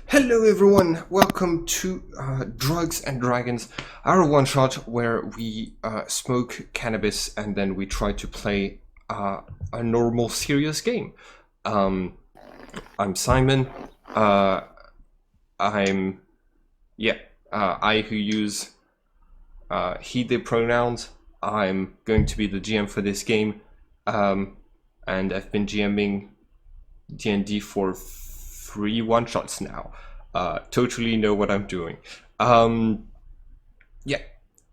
Hello everyone, welcome to Drugs and Dragons, our one-shot where we smoke cannabis and then we try to play a normal, serious game. I'm Simon. Uh, I'm, I who use he, they pronouns. I'm going to be the GM for this game, and I've been GMing D&D for 3 one-shots now. Totally know what I'm doing. Yeah.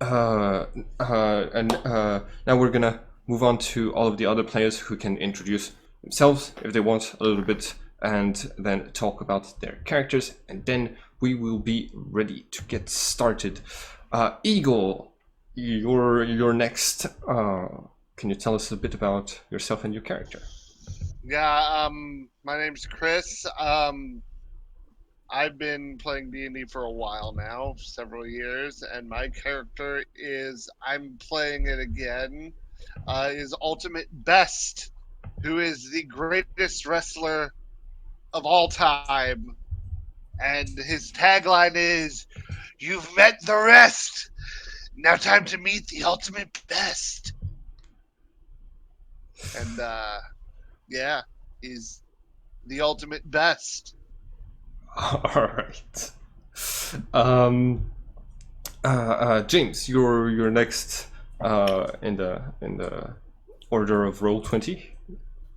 And now we're gonna move on to all of the other players who can introduce themselves if they want a little bit, and then talk about their characters, and then we will be ready to get started. Eagle, you're next. Can you tell us a bit about yourself and your character? Yeah, my name's Chris. I've been playing D&D for a while now, several years, and my character I'm playing it again, is Ultimate Best, who is the greatest wrestler of all time. And his tagline is, "You've met the rest. Now time to meet the Ultimate Best." And, yeah, he's the Ultimate Best. All right. James, you're next in the order of Roll20.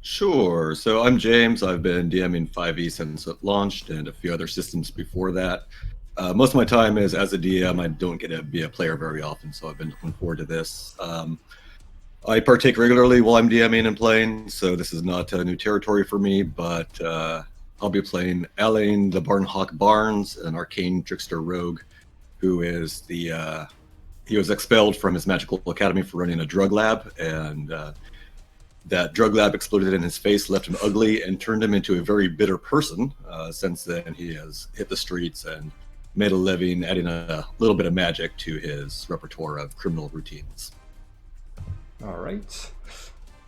Sure. So I'm James. I've been DMing 5e since it launched and a few other systems before that. Most of my time is as a DM. I don't get to be a player very often, so I've been looking forward to this. I partake regularly while I'm DMing and playing, so this is not new territory for me, but I'll be playing Alain the Barnhawk Barnes, an arcane trickster rogue, who is he was expelled from his magical academy for running a drug lab, and that drug lab exploded in his face, left him ugly, and turned him into a very bitter person. Since then, he has hit the streets and made a living, adding a little bit of magic to his repertoire of criminal routines. All right.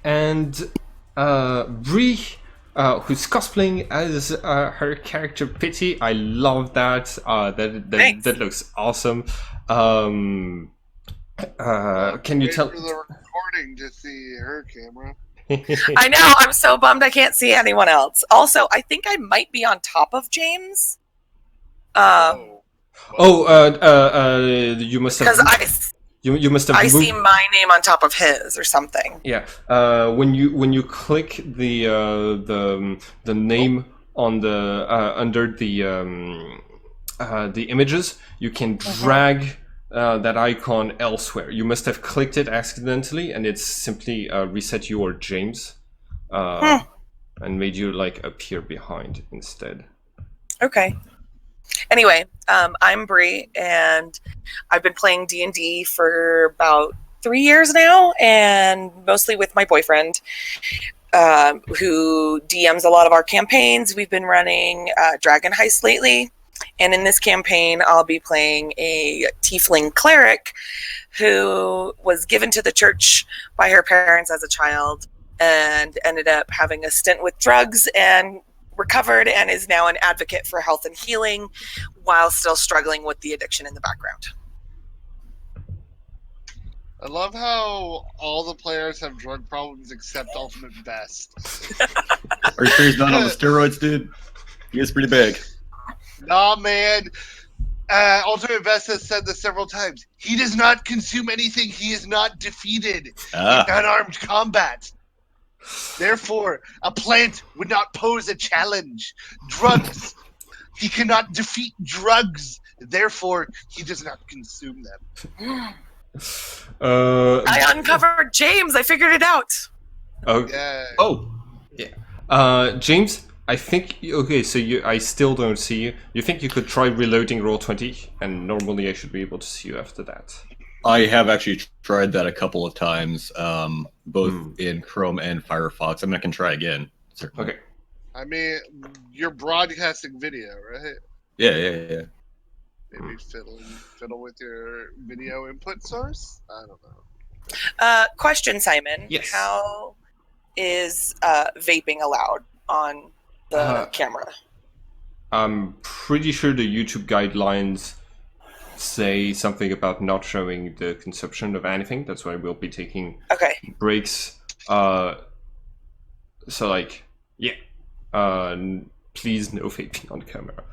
And Bree, who's cosplaying as her character Pity. I love that. That looks awesome. Can you tell? For the recording to see her camera. I know. I'm so bummed I can't see anyone else. Also, I think I might be on top of James. You must have. Because You must have. I see my name on top of his or something. Yeah. When you click the name on the under the images, you can drag that icon elsewhere. You must have clicked it accidentally, and it's simply reset you or James, and made you like appear behind instead. Okay. Anyway, I'm Bree, and I've been playing D&D for about 3 years now, and mostly with my boyfriend, who DMs a lot of our campaigns. We've been running Dragon Heist lately, and in this campaign, I'll be playing a tiefling cleric who was given to the church by her parents as a child and ended up having a stint with drugs and recovered and is now an advocate for health and healing while still struggling with the addiction in the background. I love how all the players have drug problems except Ultimate Best. Are you sure he's not on the steroids, dude? He is pretty big. Nah, man. Ultimate Best has said this several times. He does not consume anything he is not defeated in unarmed combat. Therefore, a plant would not pose a challenge. Drugs. He cannot defeat drugs. Therefore, he does not consume them. I uncovered James. I figured it out. Okay. Yeah. James, I think okay. So I still don't see you. You think you could try reloading Roll20, and normally I should be able to see you after that. I have actually tried that a couple of times, both in Chrome and Firefox. I mean, I can try again. Certainly. Okay. I mean, you're broadcasting video, right? Yeah. Maybe fiddle with your video input source? I don't know. Question, Simon. Yes. How is vaping allowed on the camera? I'm pretty sure the YouTube guidelines say something about not showing the consumption of anything. That's why we'll be taking breaks. So like, yeah, please no vaping on camera.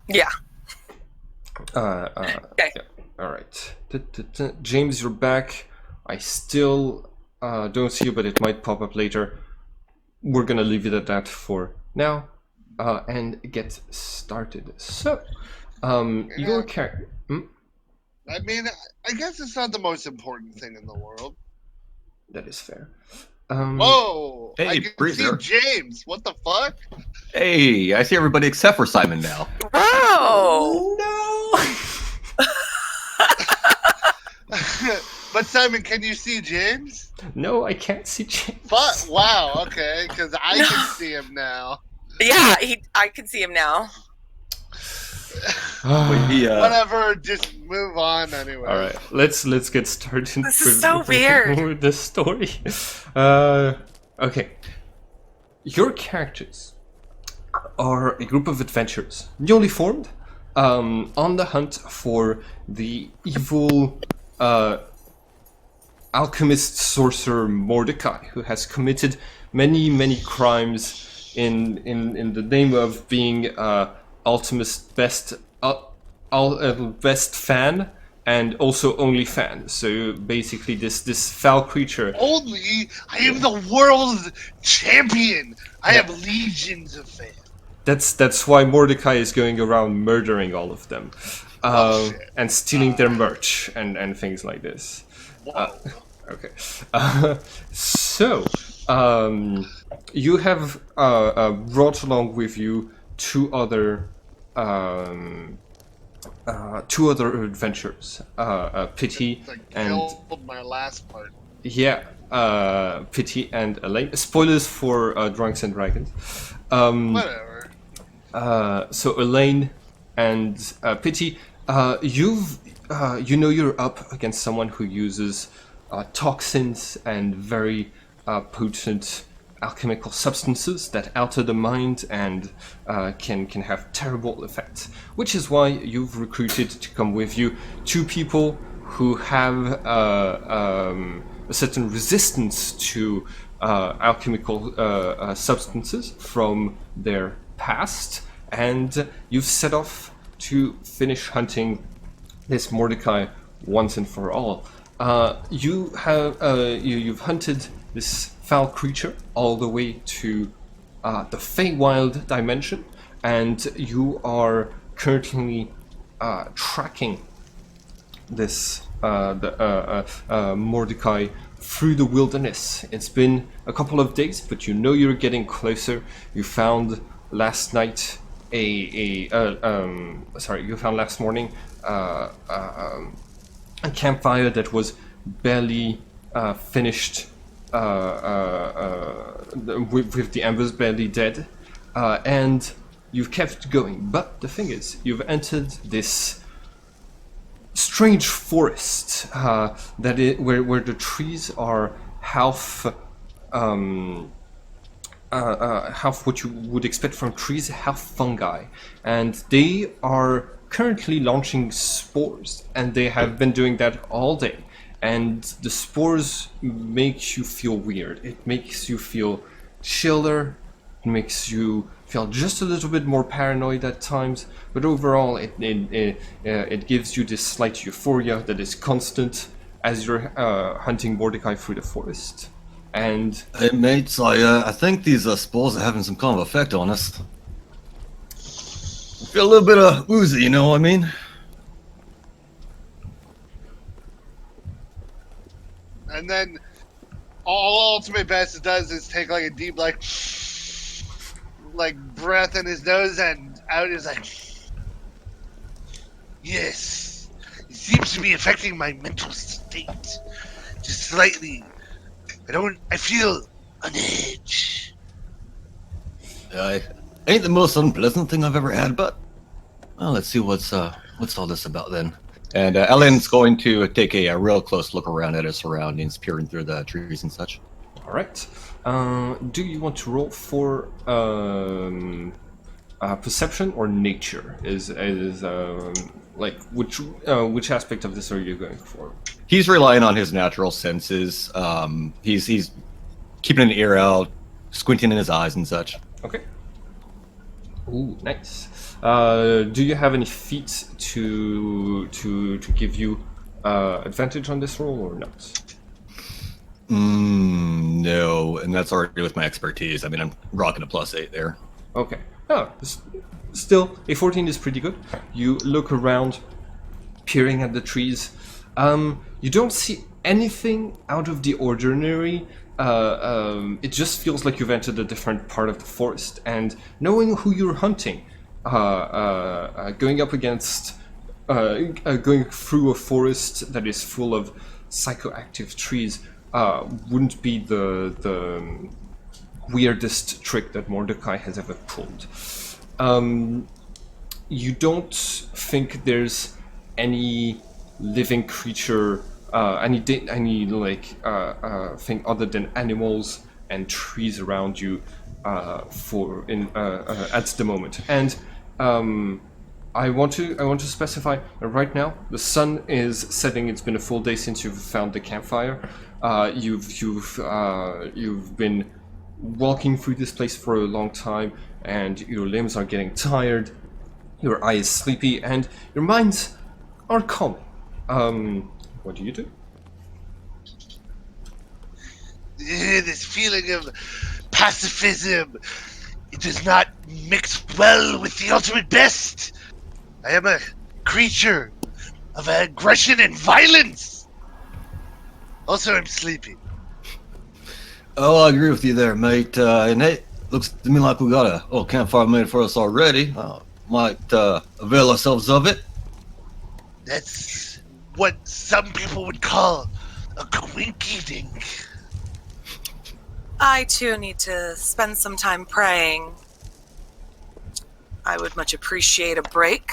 Yeah. Okay. Yeah. All right. James, you're back. I still don't see you, but it might pop up later. We're gonna leave it at that for now, and get started. So, your character. I mean, I guess it's not the most important thing in the world. That is fair. Whoa! Hey, I can Breezer. see James. What the fuck? Hey, I see everybody except for Simon now. Wow! No. But Simon, can you see James? No, I can't see James. But wow, okay, because I can see him now. Yeah, I can see him now. Whatever, just move on anyway. All right, let's get started. This is so weird. With the story. Okay, your characters are a group of adventurers, newly formed, on the hunt for the evil alchemist sorcerer Mordecai, who has committed many crimes in the name of being Ultimate's best fan and also only fan. So basically, this foul creature. Only I am the world champion. I have legions of fans. That's why Mordecai is going around murdering all of them, and stealing their merch and things like this. Okay. So you have brought along with you two other adventurers, Pity and my last part. Pity and Elaine. Spoilers for Drunks and Dragons. Whatever. So Elaine and Pity, you're up against someone who uses toxins and very potent alchemical substances that alter the mind and can have terrible effects. Which is why you've recruited to come with you two people who have a certain resistance to alchemical substances from their past, and you've set off to finish hunting this Mordecai once and for all. You've hunted this foul creature all the way to the Feywild dimension, and you are currently tracking this Mordecai through the wilderness. It's been a couple of days, but you know you're getting closer. You found last night you found last morning a campfire that was barely finished, with the embers barely dead, and you've kept going. But the thing is, you've entered this strange forest where the trees are half what you would expect from trees, half fungi, and they are currently launching spores, and they have been doing that all day. And the spores make you feel weird. It makes you feel chiller. It makes you feel just a little bit more paranoid at times. But overall, it gives you this slight euphoria that is constant as you're hunting Mordecai through the forest. And hey mates, I think these spores are having some kind of effect on us. I feel a little bit woozy, you know what I mean? And then all Ultimate Best does is take like a deep like breath in his nose and out is like, yes, it seems to be affecting my mental state just slightly. I feel on edge. Ain't the most unpleasant thing I've ever had, but well, let's see what's all this about then. And Ellen's going to take a real close look around at her surroundings, peering through the trees and such. All right. Do you want to roll for perception or nature? Is like which aspect of this are you going for? He's relying on his natural senses. He's keeping an ear out, squinting in his eyes and such. Okay. Ooh, nice. Do you have any feats to give you advantage on this roll or not? No, and that's already with my expertise. I mean, I'm rocking a +8 there. Okay. Oh, still, a 14 is pretty good. You look around, peering at the trees. You don't see anything out of the ordinary. It just feels like you've entered a different part of the forest, and knowing who you're hunting, going up against, going through a forest that is full of psychoactive trees wouldn't be the weirdest trick that Mordecai has ever pulled. You don't think there's any living creature, any thing other than animals and trees around you at the moment. And I want to specify that right now the sun is setting. It's been a full day since you've found the campfire. You've been walking through this place for a long time, and your limbs are getting tired. Your eye is sleepy, and your minds are calm. What do you do? This feeling of pacifism, it does not mix well with the ultimate best. I am a creature of aggression and violence. Also, I'm sleepy. Oh, I agree with you there, mate. And hey, looks to me like we got a little campfire made for us already. Might avail ourselves of it. That's what some people would call a quinky dink. I too need to spend some time praying. I would much appreciate a break.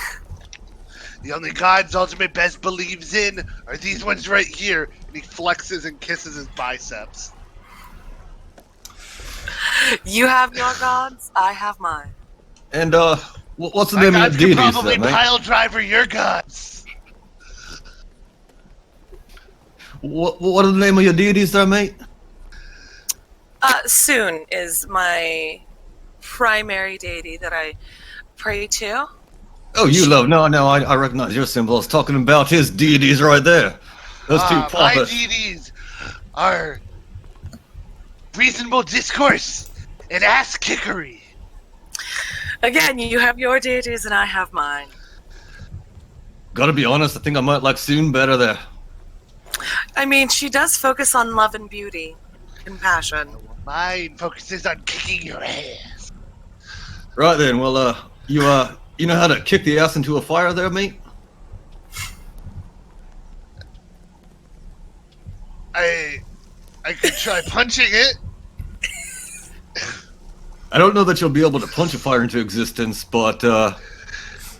The only gods ultimate best believes in are these ones right here. And he flexes and kisses his biceps. You have your gods, I have mine. And what's the My name of gods your could deities probably then, mate? pile driver your gods. What are the name of your deities there, mate? Soon is my primary deity that I pray to. Oh, you love. No, I recognize your symbol. I was talking about his deities right there. Those two My poppers. deities are reasonable discourse and ass kickery. Again, you have your deities and I have mine. Gotta be honest, I think I might like Soon better there. I mean, she does focus on love and beauty, compassion. Mine focuses on kicking your ass. Right then, well, you know how to kick the ass into a fire there, mate? I could try punching it. I don't know that you'll be able to punch a fire into existence, but well,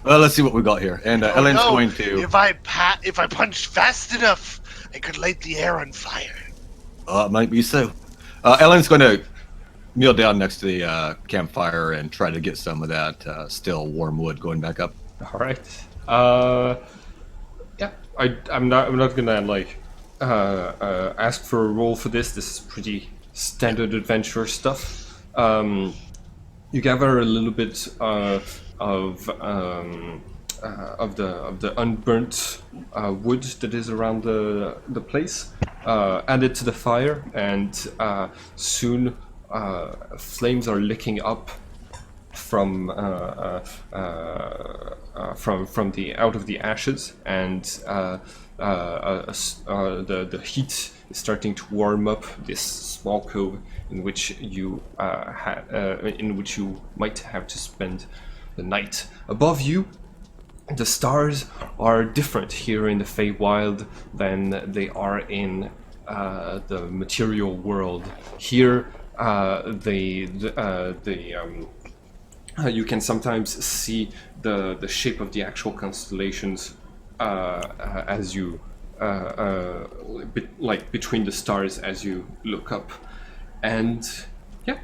let's see what we got here. And Ellen's no, going to. If I punched fast enough, I could light the air on fire. It might be so. Ellen's going to kneel down next to the campfire and try to get some of that still warm wood going back up. All right. Yeah. I'm not gonna like ask for a roll for this. This is pretty standard adventure stuff. You gather a little bit of the unburnt wood that is around the place. Add it to the fire, and soon flames are licking up from the out of the ashes, and the heat is starting to warm up this small cove in which you might have to spend the night. Above you, the stars are different here in the Feywild than they are in the material world. Here, you can sometimes see the shape of the actual constellations as you between the stars as you look up. And yeah,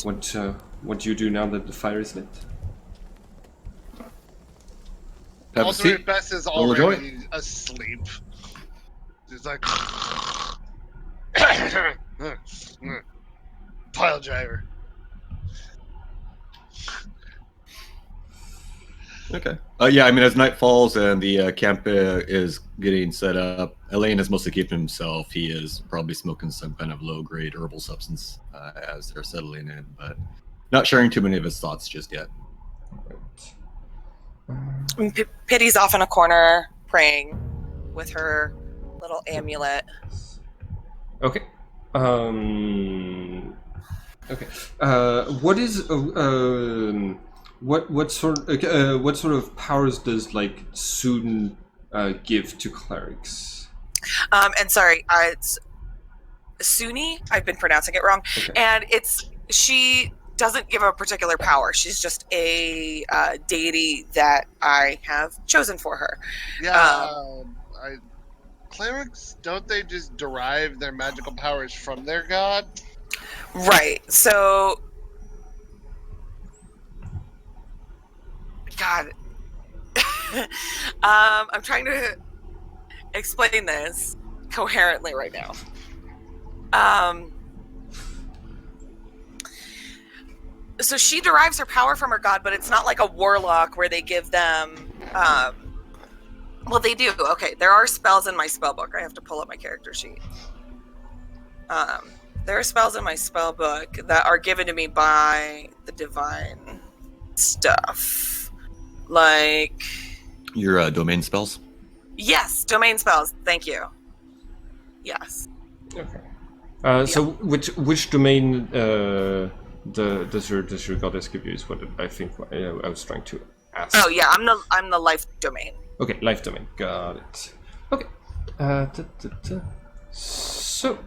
what do you do now that the fire is lit? Have a Ultimate seat. Best is Roll a joint. already asleep. He's like pile driver. Okay. Yeah, I mean, as night falls and the camp is getting set up, Elaine is mostly keeping himself. He is probably smoking some kind of low-grade herbal substance as they're settling in, but not sharing too many of his thoughts just yet. Pity's off in a corner praying with her little amulet. Okay. Okay. What is what sort of powers does like Soon give to clerics? And sorry, it's Suni. I've been pronouncing it wrong, Okay. and she doesn't give a particular power. She's just a deity that I have chosen for her. Yeah, clerics, don't they just derive their magical powers from their god? Right. So, God, I'm trying to explain this coherently right now. So she derives her power from her god, but it's not like a warlock where they give them. Well, they do. Okay, there are spells in my spell book. I have to pull up my character sheet. There are spells in my spell book that are given to me by the divine stuff, like Your domain spells? yes, domain spells. Thank you. Yes. Okay. So which domain does your goddess give you? Is what I think I was trying to ask. Oh yeah, I'm the life domain. Okay, life domain. Got it. Okay. So,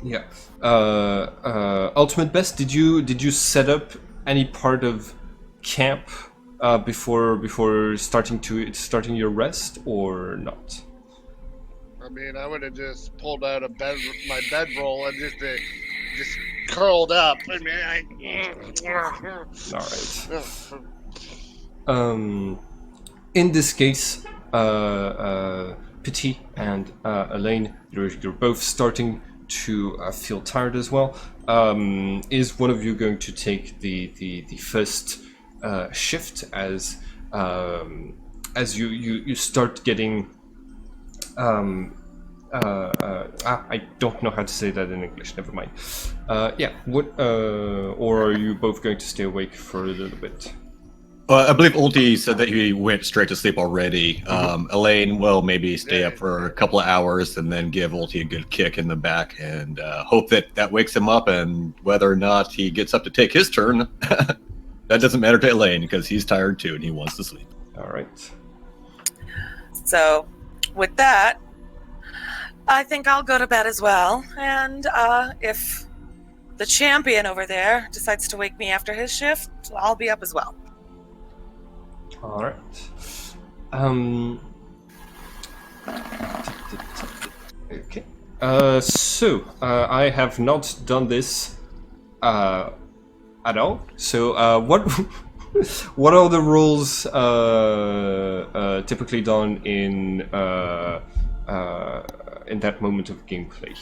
yeah. Ultimate Best. Did you set up any part of camp before starting your rest or not? I mean, I would have just pulled out my bedroll and just curled up. I mean, All right. In this case, Pity and Elaine, you're both starting to feel tired as well. Is one of you going to take the first shift as you start getting? I don't know how to say that in English. Never mind. Yeah. What? Or are you both going to stay awake for a little bit? I believe Ulti said that he went straight to sleep already. Elaine will maybe stay up for a couple of hours and then give Ulti a good kick in the back and hope that wakes him up. And whether or not he gets up to take his turn, that doesn't matter to Elaine because he's tired too and he wants to sleep. All right. So, with that, I think I'll go to bed as well. And if the champion over there decides to wake me after his shift, I'll be up as well. All right. Okay. So I have not done this at all. So what what are the rules typically done in that moment of gameplay?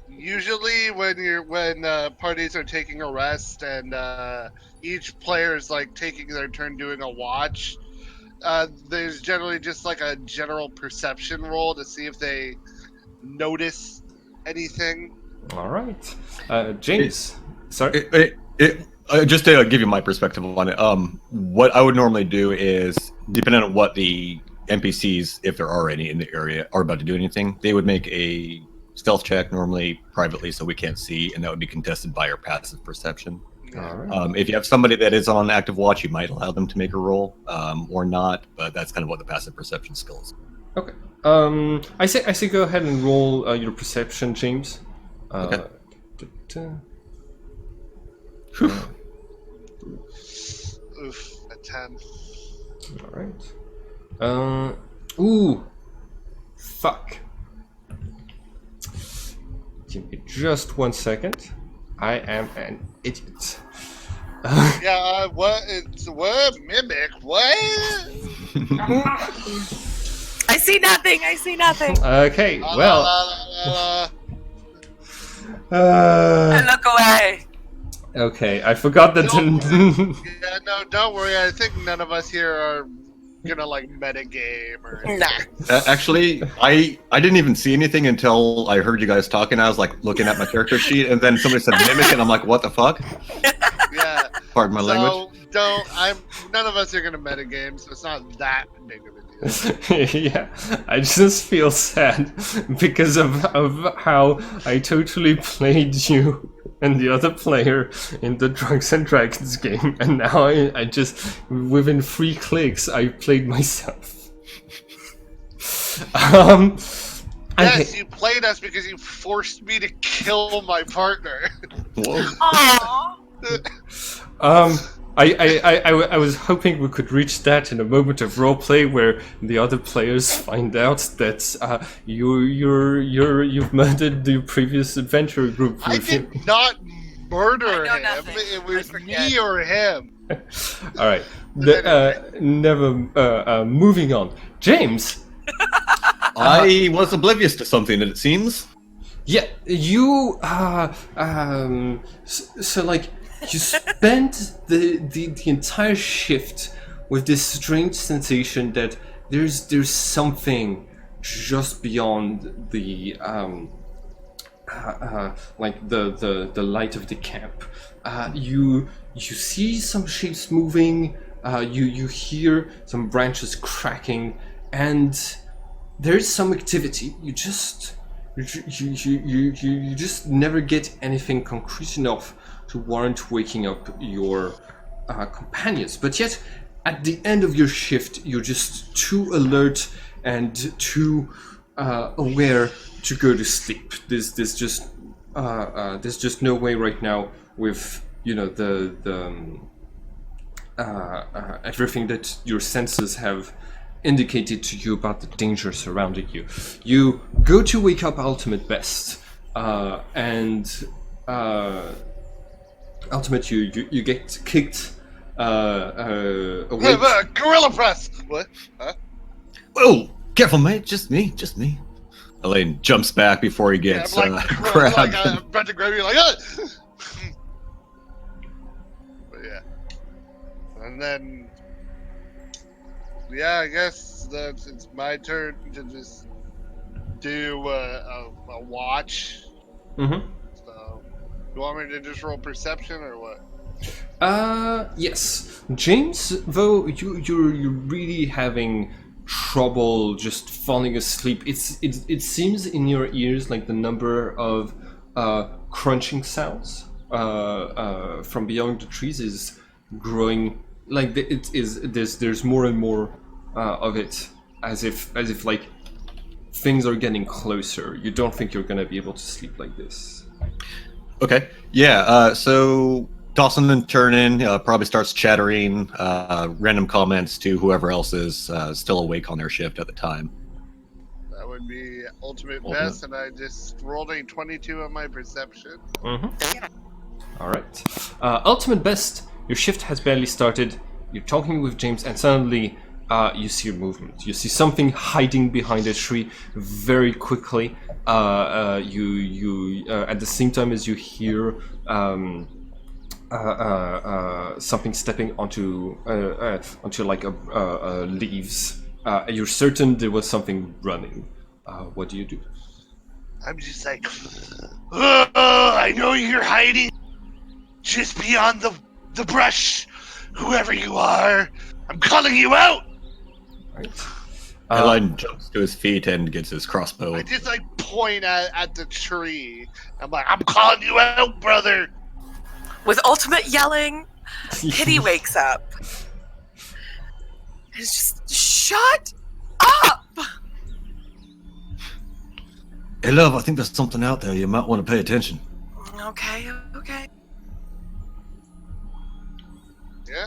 Usually, when parties are taking a rest and each player is like taking their turn doing a watch, there's generally just like a general perception roll to see if they notice anything. All right, James. Sorry. Just to give you my perspective on it, what I would normally do is, depending on what the NPCs, if there are any in the area, are about to do anything, they would make a stealth check, normally privately, so we can't see, and that would be contested by our passive perception. All right. If you have somebody that is on active watch, you might allow them to make a roll, or not, but that's kind of what the passive perception skill is. Okay. I say go ahead and roll your perception, James. Okay. Oof, a 10. All right. Ooh. Fuck. Give me just 1 second. I am an idiot. Yeah, what? It's what? Mimic? What? I see nothing. I see nothing. Okay, La, well. la, la, la, I look away. Okay, I forgot that. Yeah, no, don't worry. I think none of us here are gonna like metagame or. Nah. Actually, I didn't even see anything until I heard you guys talking. I was like looking at my character sheet, and then somebody said mimic, and I'm like, what the fuck? Yeah. Pardon my language. So none of us are gonna metagame, so it's not that big of a deal. Yeah, I just feel sad because of how I totally played you and the other player in the Drugs and Dragons game, and now I just, within 3 clicks, I played myself. Yes, you played us because you forced me to kill my partner. Whoa. Aww. I was hoping we could reach that in a moment of roleplay where the other players find out that you've murdered the previous adventure group. I did not murder I know him. nothing. It was I forget. me or him. All right. Moving on. James. I was oblivious to something, it seems. Yeah, you. So like, you spent the entire shift with this strange sensation that there's something just beyond the like the light of the camp. You see some shapes moving. You hear some branches cracking, and there is some activity. You just never get anything concrete enough to warrant waking up your companions. But yet, at the end of your shift, you're just too alert and too aware to go to sleep. There's just no way right now with the everything that your senses have indicated to you about the danger surrounding you. You go to wake up Ultimate Best, and Ultimate, you get kicked awake. Gorilla press. What? Huh? Oh, careful, mate. Just me. Elaine jumps back before he gets I'm like, grabbed. like I'm about to grab you, like, But yeah, and then I guess it's my turn to just do a watch. Mm-hmm. So, you want me to just roll perception or what? Yes, James. Though you're really having trouble just falling asleep. It seems in your ears like the number of crunching sounds from beyond the trees is growing. Like there's more and more of it, as if like things are getting closer. You don't think you're gonna be able to sleep like this. Okay. Yeah. So tossing and turning, probably starts chattering random comments to whoever else is still awake on their shift at the time. That would be ultimate best, and I just rolled a 22 on my perception. Mm-hmm. All right. Ultimate Best. Your shift has barely started. You're talking with James, and suddenly you see a movement. You see something hiding behind a tree very quickly. You at the same time as you hear something stepping onto like leaves. You're certain there was something running. What do you do? I'm just like, oh, I know you're hiding just beyond the brush. Whoever you are, I'm calling you out. Right. Elaine jumps to his feet and gets his crossbow. I just like point at the tree. I'm like, I'm calling you out, brother. With ultimate yelling, Kitty wakes up. It's just, shut up! Hey, love, I think there's something out there. You might want to pay attention. Okay. Yeah?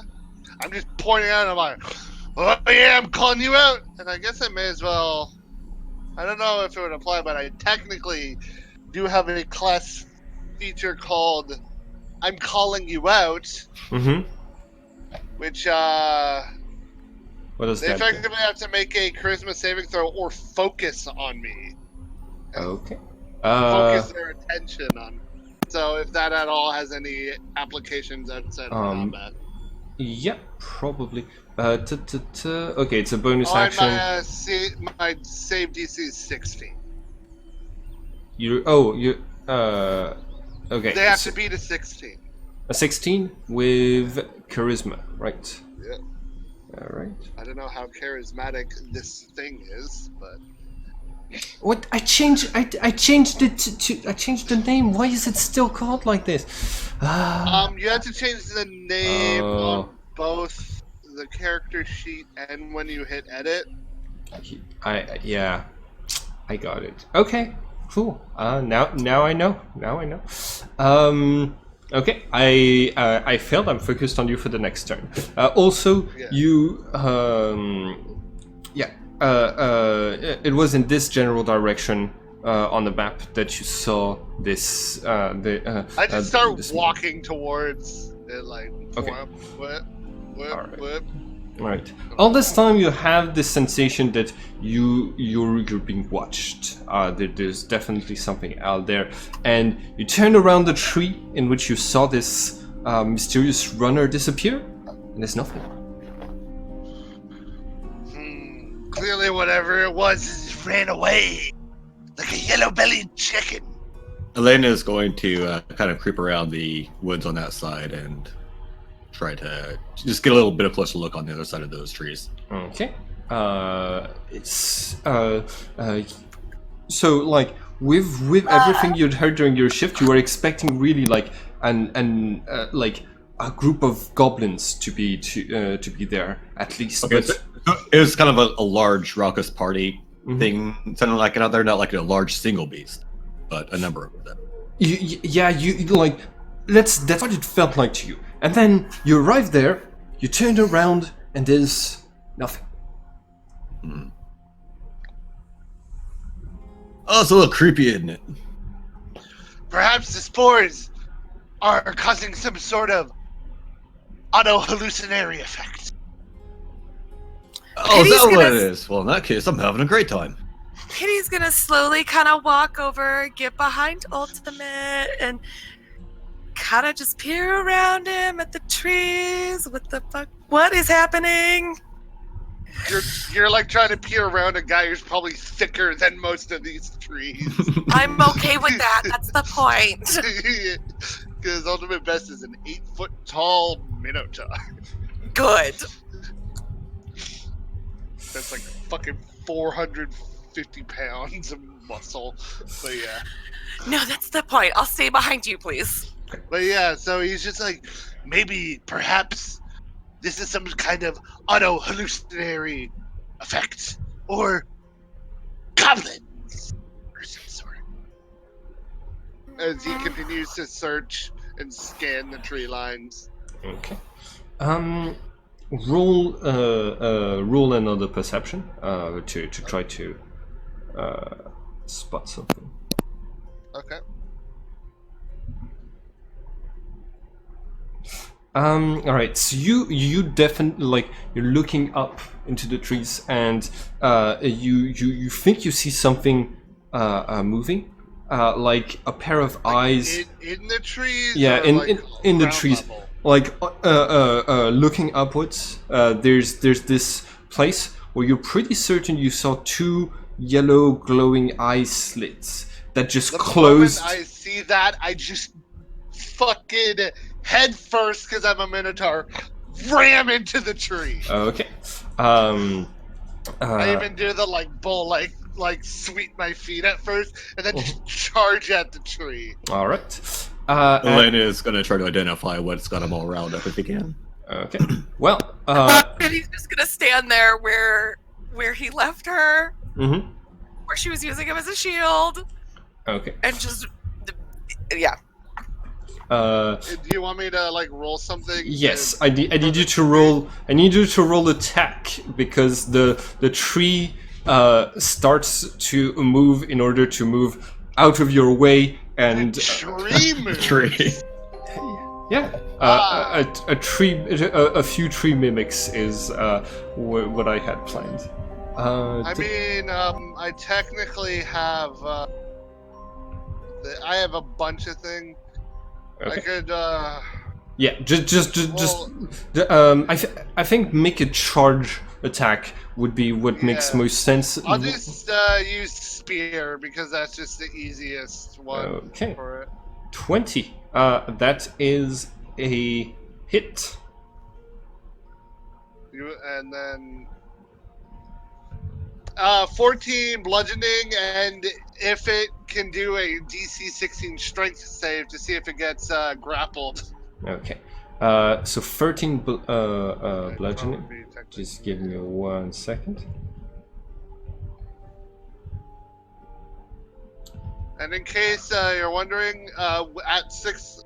I'm just pointing out, I'm like, oh yeah, I'm calling you out. And I guess I may as well, I don't know if it would apply, but I technically do have a class feature called I'm calling you out, Mm-hmm. which What does they that do? effectively have to make a charisma saving throw or focus on me. Okay. Focus their attention on. So if that at all has any applications outside of combat. Yeah, probably. Okay, it's a bonus Oh, and action. my save DC is 16. Okay. They have so to beat a 16. a 16 with charisma, right? Yeah. All right. I don't know how charismatic this thing is, but What? I changed it to I changed the name. Why is it still called like this? you have to change the name Oh. on both the character sheet and when you hit edit. Yeah, I got it. Okay, cool. Now I know. Okay, I failed. I'm focused on you for the next turn. Also, Yeah. you it was in this general direction on the map that you saw this. I just start this- walking towards it, like Okay. whip. Alright. Right. All this time, you have this sensation that you're being watched. There's definitely something out there, and you turn around the tree in which you saw this mysterious runner disappear, and there's nothing. Clearly, whatever it was ran away like a yellow-bellied chicken. Elena is going to kind of creep around the woods on that side and try to just get a little bit of closer look on the other side of those trees. Okay. It's so like with everything you'd heard during your shift, you were expecting really like like a group of goblins to be there at least. Okay, But it was kind of a large raucous party thing, sounding like another, not like a large single beast, but a number of them. you like that's what it felt like to you. And then you arrive there, you turn around, and there's nothing. Oh, it's a little creepy, isn't it? Perhaps the spores are causing some sort of auto-hallucinatory effect. Oh, is Pity's that what gonna- it is? Well, in that case, I'm having a great time. Kitty's gonna slowly kind of walk over, get behind Ultimate, and kind of just peer around him at the trees. What the fuck? What is happening? You're like trying to peer around a guy who's probably thicker than most of these trees. I'm okay with that. That's the point. Because Ultimate Best is an 8-foot tall Minotaur. Good. That's like fucking 450 pounds of muscle. But yeah. No, that's the point. I'll stay behind you, please. But yeah, so he's just like, maybe, perhaps, this is some kind of auto-hallucinatory effect. Or goblins. Or some sort. As he continues to search and scan the tree lines. Okay. Roll another perception to try to spot something. Okay. All right. So you definitely like you're looking up into the trees and you think you see something moving, like a pair of eyes. In the trees? Yeah, or in like in the ground trees. level? Like looking upwards, there's this place where you're pretty certain you saw two yellow glowing eye slits that just The closed. moment I see that, I just fucking head first, because I'm a Minotaur, ram into the tree. Okay. I even do the like bull, like sweep my feet at first, and then just charge at the tree. All right. Elena is going to try to identify what's got them all riled up if he can. Okay. Well. And he's just gonna stand there where he left her, Mm-hmm. where she was using him as a shield, Okay. and just yeah. Uh. Do you want me to like roll something? Yes, I need you to roll. I need you to roll attack because the tree starts to move in order to move out of your way and Tree moves. Tree. Yeah, a few tree mimics is what I had planned. I mean, I technically have. I have a bunch of things. okay. I could. Yeah, just I think make a charge attack would be what makes Yeah. most sense. I'll just use spear because that's just the easiest one Okay. for it. 20. That is a hit. And then 14 bludgeoning, and if it can do a DC 16 strength save to see if it gets grappled. Okay. So 13 bludgeoning. Just give me 1 second. And in case you're wondering, at sixth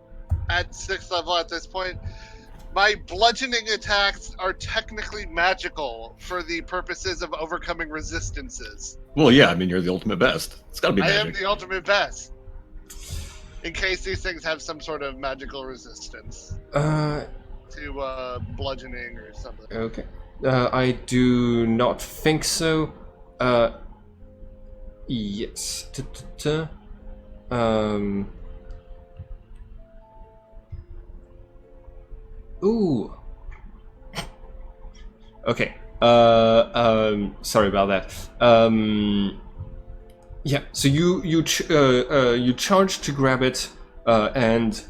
level at this point, my bludgeoning attacks are technically magical for the purposes of overcoming resistances. Well, yeah, I mean, you're the ultimate best. It's gotta be I magic. am the ultimate best. In case these things have some sort of magical resistance to bludgeoning or something. Okay. I do not think so. Yes. Ooh. Okay. Sorry about that. Yeah. So you charge to grab it, and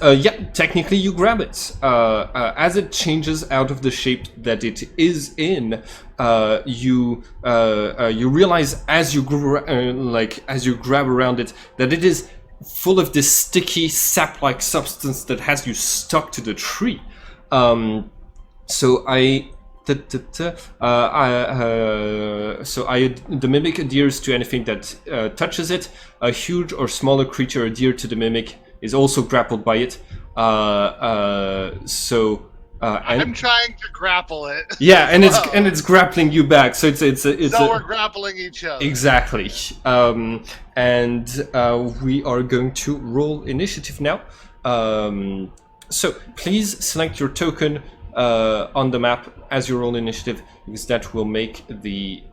yeah, technically you grab it. As it changes out of the shape that it is in, you realize as you as you grab around it that it is full of this sticky sap-like substance that has you stuck to the tree. So the mimic adheres to anything that touches it. A huge or smaller creature adhered to the mimic is also grappled by it. I'm trying to grapple it. Yeah, and it's grappling you back. So we're grappling each other. Exactly. We are going to roll initiative now. So please select your token on the map as you roll initiative, because that will make the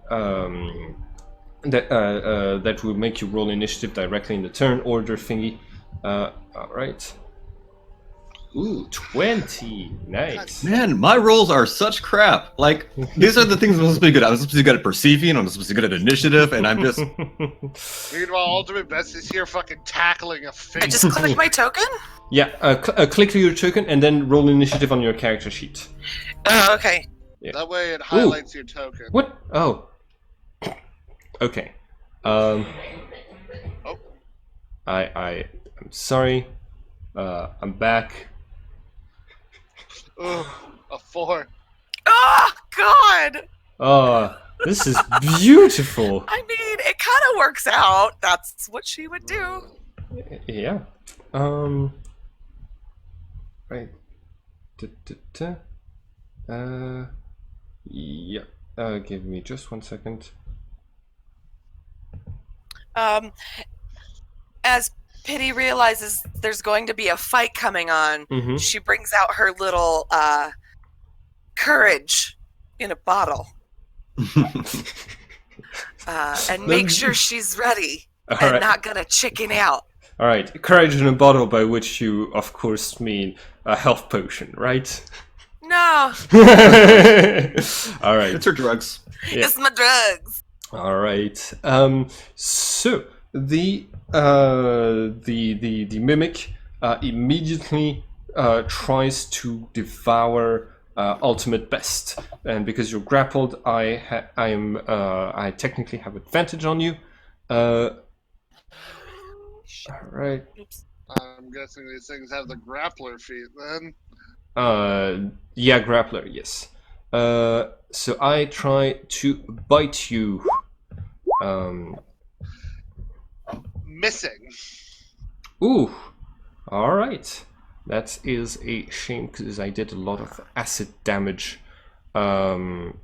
that will make you roll initiative directly in the turn order thingy. All right. Ooh, 20. Nice. Man, my rolls are such crap. Like, these are the things I'm supposed to be good at. I'm supposed to be good at perceiving, I'm supposed to be good at initiative, and I'm just... Meanwhile, Ultimate Best is here fucking tackling a face. I just clicked my token? Yeah, click to your token and then roll initiative on your character sheet. Oh, okay. Yeah. That way it highlights your token. What? Oh. Okay. I'm sorry. I'm back. Ugh, a 4. Oh, God! Oh, this is beautiful. I mean, it kind of works out. That's what she would do. Yeah. Right. Yeah. Give me just 1 second. As Pity realizes there's going to be a fight coming on, she brings out her little courage in a bottle. And make sure she's ready and not gonna chicken out. All right, courage in a bottle, by which you, of course, mean a health potion, right? No. All right. It's her drugs. Yeah. It's my drugs. All right. So the mimic immediately tries to devour Ultimate Best, and because you're grappled, I technically have advantage on you. All right. I'm guessing these things have the grappler feet then. Yeah, grappler, yes. So I try to bite you. Missing. Ooh. Alright. That is a shame because I did a lot of acid damage. Alright.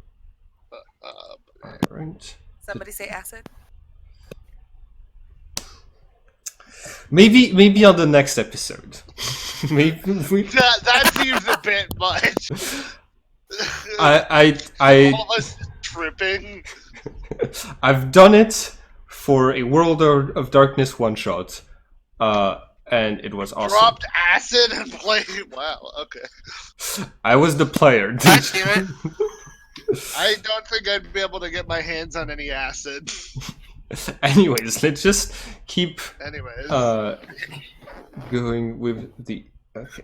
Somebody say acid? Maybe on the next episode. Maybe we. That seems a bit much. I All of us tripping. I've done it for a World of Darkness one shot, and it was awesome. Dropped acid and played. Wow. Okay. I was the player. God damn it. I don't think I'd be able to get my hands on any acid. Anyways, let's just keep Anyways. going with the okay.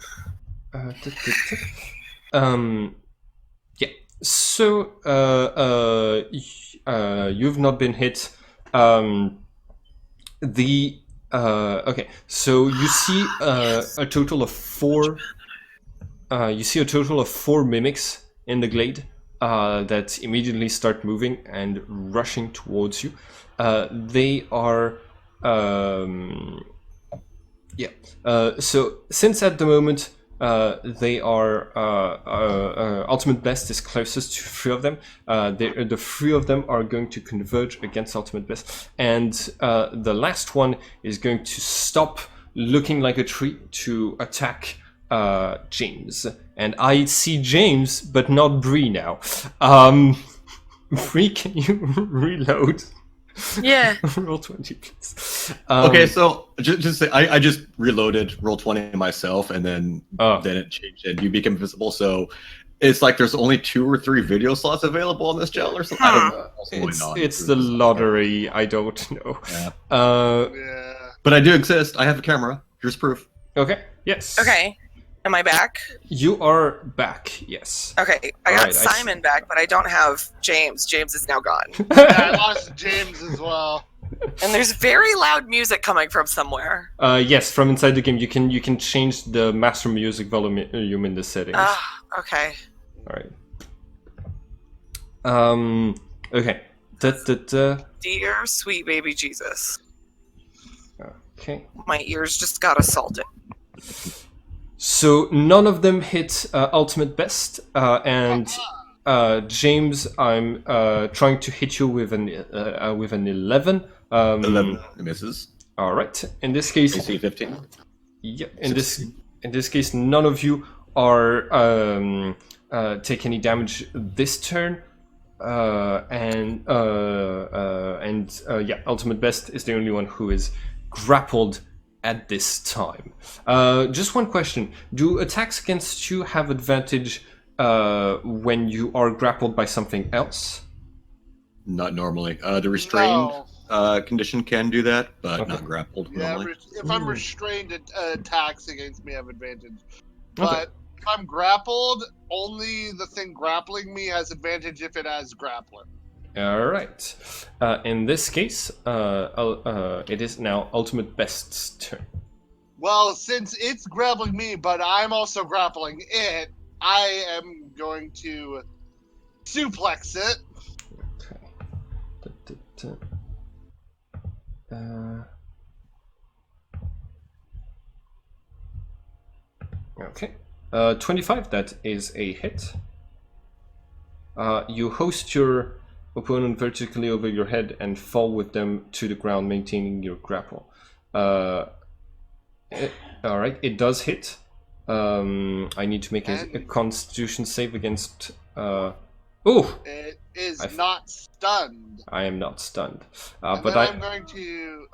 Yeah. So you've not been hit. Okay. So you see a total of 4. You see a total of 4 mimics in the glade that immediately start moving and rushing towards you. They are so since at the moment they are Ultimate Best is closest to 3 of them. The 3 of them are going to converge against Ultimate Best, and the last one is going to stop looking like a tree to attack James. And I see James, but not Bree now. Bree, can you reload? Yeah. Roll 20, please. Okay, so just say I just reloaded roll 20 myself, and then it changed and you became visible. So it's like there's only 2 or 3 video slots available on this channel or something. I don't know. It's the lottery. I don't know. Yeah. Yeah. But I do exist. I have a camera. Here's proof. Okay. Yes. Okay. Am I back? You are back. Yes. Okay. I got Alright, Simon back, but I don't have James. James is now gone. Yeah, I lost James as well. And there's very loud music coming from somewhere. Yes, from inside the game, you can change the master music volume in the settings. Okay. All right. Okay. Dear sweet baby Jesus. Okay. My ears just got assaulted. So none of them hit Ultimate Best, and James, I'm trying to hit you with an 11. 11 misses. All right. In this case, AC 15. Yeah. In this case, none of you are take any damage this turn, and Ultimate Best is the only one who is grappled at this time. Just one question: do attacks against you have advantage when you are grappled by something else? Not normally. The restrained condition can do that, but not grappled normally. If I'm restrained, attacks against me have advantage. But if I'm grappled, only the thing grappling me has advantage if it has grappling. All right. In this case, it is now Ultimate Best's turn. Well, since it's grappling me, but I'm also grappling it, I am going to suplex it. Okay. 25, that is a hit. You host your opponent vertically over your head and fall with them to the ground, maintaining your grapple. Alright, it does hit. I need to make a constitution save against... It is not stunned. I am not stunned. But I'm going to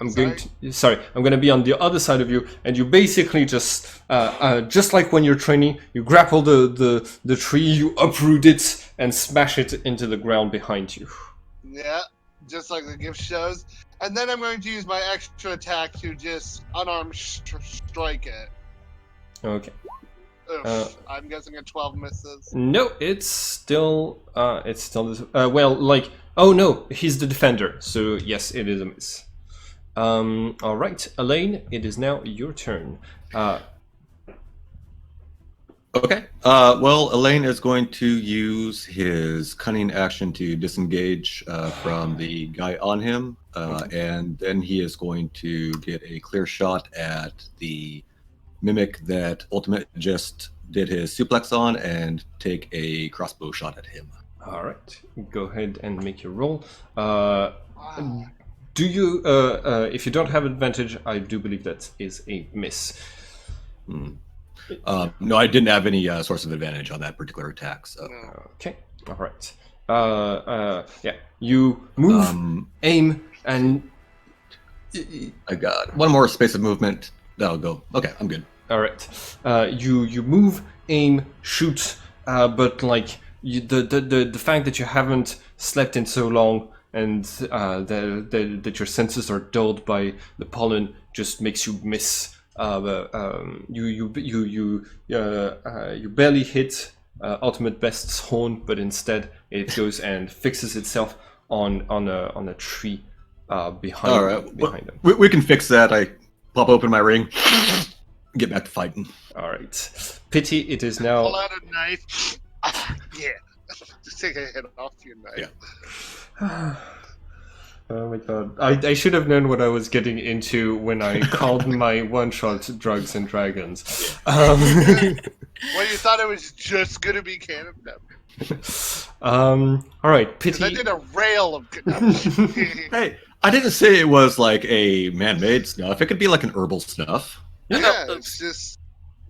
be on the other side of you, and you basically just like when you're training, you grapple the tree, you uproot it, and smash it into the ground behind you. Yeah, just like the gift shows. And then I'm going to use my extra attack to just unarmed strike it. Okay. I'm guessing a 12 misses. No, it's still well, like, oh no, he's the defender, so yes, it is a miss. All right, Elaine, it is now your turn. Okay. Well, Elaine is going to use his cunning action to disengage from the guy on him, and then he is going to get a clear shot at the mimic that Ultimate just did his suplex on and take a crossbow shot at him. All right, go ahead and make your roll. Do you? If you don't have advantage, I do believe that is a miss. No, I didn't have any source of advantage on that particular attack. So Okay. All right. Yeah. You move, aim, and. I got one more space of movement. That'll go. Okay, I'm good. All right. You move, aim, shoot, but like the fact that you haven't slept in so long and that your senses are dulled by the pollen just makes you miss. You barely hit Ultimate Best's horn, but instead it goes and fixes itself on a tree behind. All right, behind them. We can fix that. I pop open my ring, get back to fighting. All right, Pity. It is now. Pull out a knife. Yeah. Just take a hit off your knife. Yeah. Oh my god. I should have known what I was getting into when I called my one-shot Drugs and Dragons. Well, you thought it was just going to be Cannon? Alright, Pity. I did a rail of... Hey, I didn't say it was like a man-made snuff. It could be like an herbal snuff. Yeah, it's just...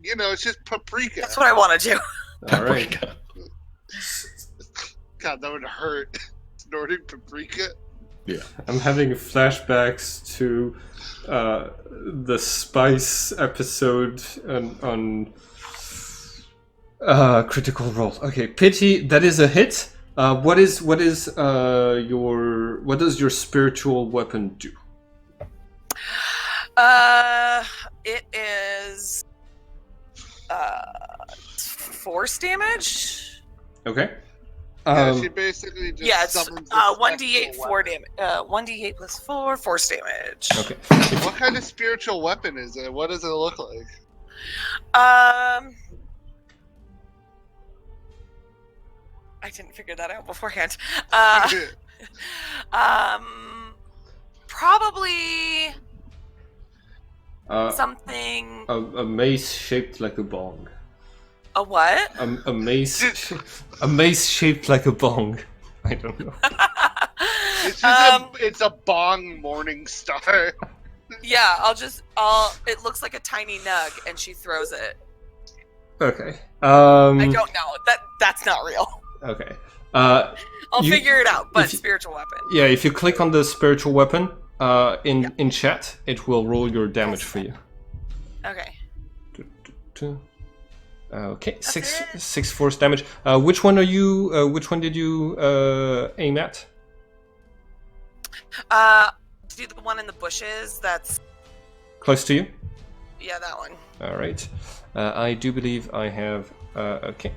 it's just paprika. That's what I want to do. Alright. God, that would hurt. Snorting paprika. Yeah. I'm having flashbacks to the Spice episode on Critical Role. Okay, Pity, that is a hit. What does your spiritual weapon do? It is force damage. Okay. She basically just Yeah, it's summons 1d8 4 damage. 1d8 plus 4 force damage. Okay. What kind of spiritual weapon is it? What does it look like? I didn't figure that out beforehand. Probably something. A mace shaped like a bong. A what? A mace shaped like a bong. I don't know. It's just it's a bong morning star. Yeah, it looks like a tiny nug, and she throws it. Okay. I don't know. That's not real. Okay. I'll figure it out, but spiritual weapon. Yeah, if you click on the spiritual weapon in chat, it will roll your damage for you. Okay. Okay, six force damage. Which one are you? Which one did you aim at? Do the one in the bushes. That's Close to you. yeah, that one. All right. I do believe I have. Okay,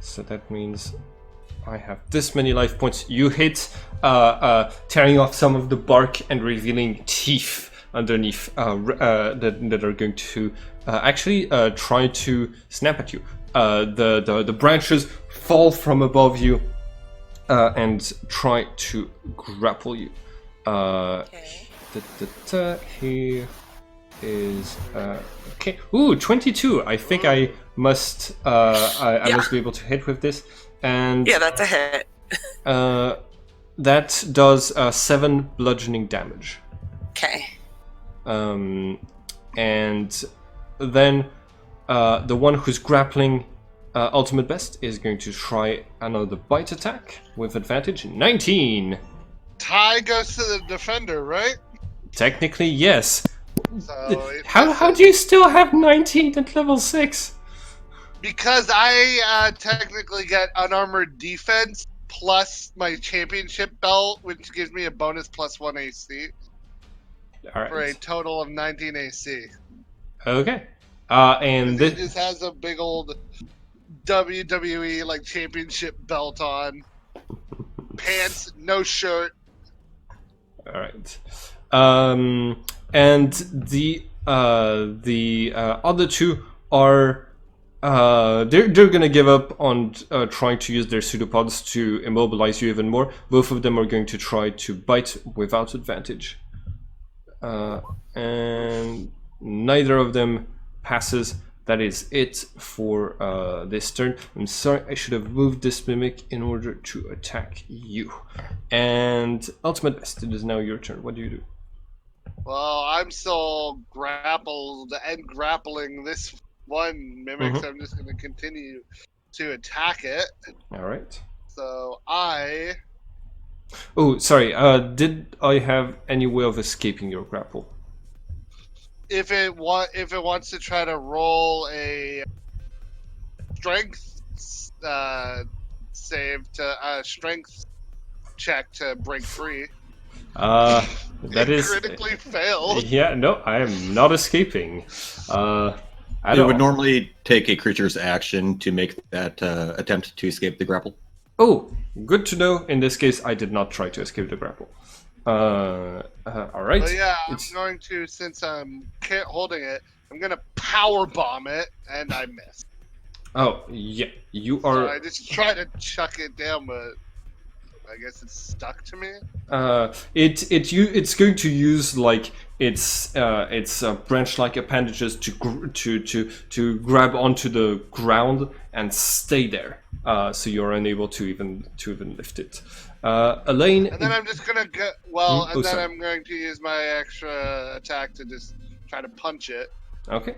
so that means I have this many life points. You hit, tearing off some of the bark and revealing teeth underneath that are going to actually try to snap at you. The branches fall from above you and try to grapple you. Okay. Here is okay. Ooh, 22. I think I must I must be able to hit with this. And Yeah, that's a hit. that does 7 bludgeoning damage. Okay. And then the one who's grappling Ultimate Best is going to try another bite attack with advantage. 19. Tie goes to the defender, right? Technically, yes. So How do you still have 19 at level 6? because I technically get unarmored defense plus my championship belt, which gives me a bonus +1 AC All right. for a total of 19 AC. Okay. And It this, just has a big old WWE like championship belt on, pants, no shirt. all right. And the other two are they're gonna give up on trying to use their pseudopods to immobilize you even more. Both of them are going to try to bite without advantage, and neither of them passes. that is it for this turn. I'm sorry, I should have moved this mimic in order to attack you. And Ultimate Best, it is now your turn. What do you do? Well, I'm still grappled and grappling this one mimic, so I'm just going to continue to attack it. All right. So Oh, sorry. Did I have any way of escaping your grapple? if it wants to try to roll a strength save to strength check to break free. That is critically failed. Yeah, no, I am not escaping. It would normally take a creature's action to make that attempt to escape the grapple. Oh, good to know. In this case, I did not try to escape the grapple. All right. But yeah, I'm going to, since I'm holding it, I'm going to power bomb it, and I miss. Oh, yeah, you are. So I just try to chuck it down, but I guess it's stuck to me. It's going to use like its branch-like appendages to grab onto the ground and stay there. So you're unable to even lift it. Elaine. And then I'm just gonna go. I'm going to use my extra attack to just try to punch it. Okay.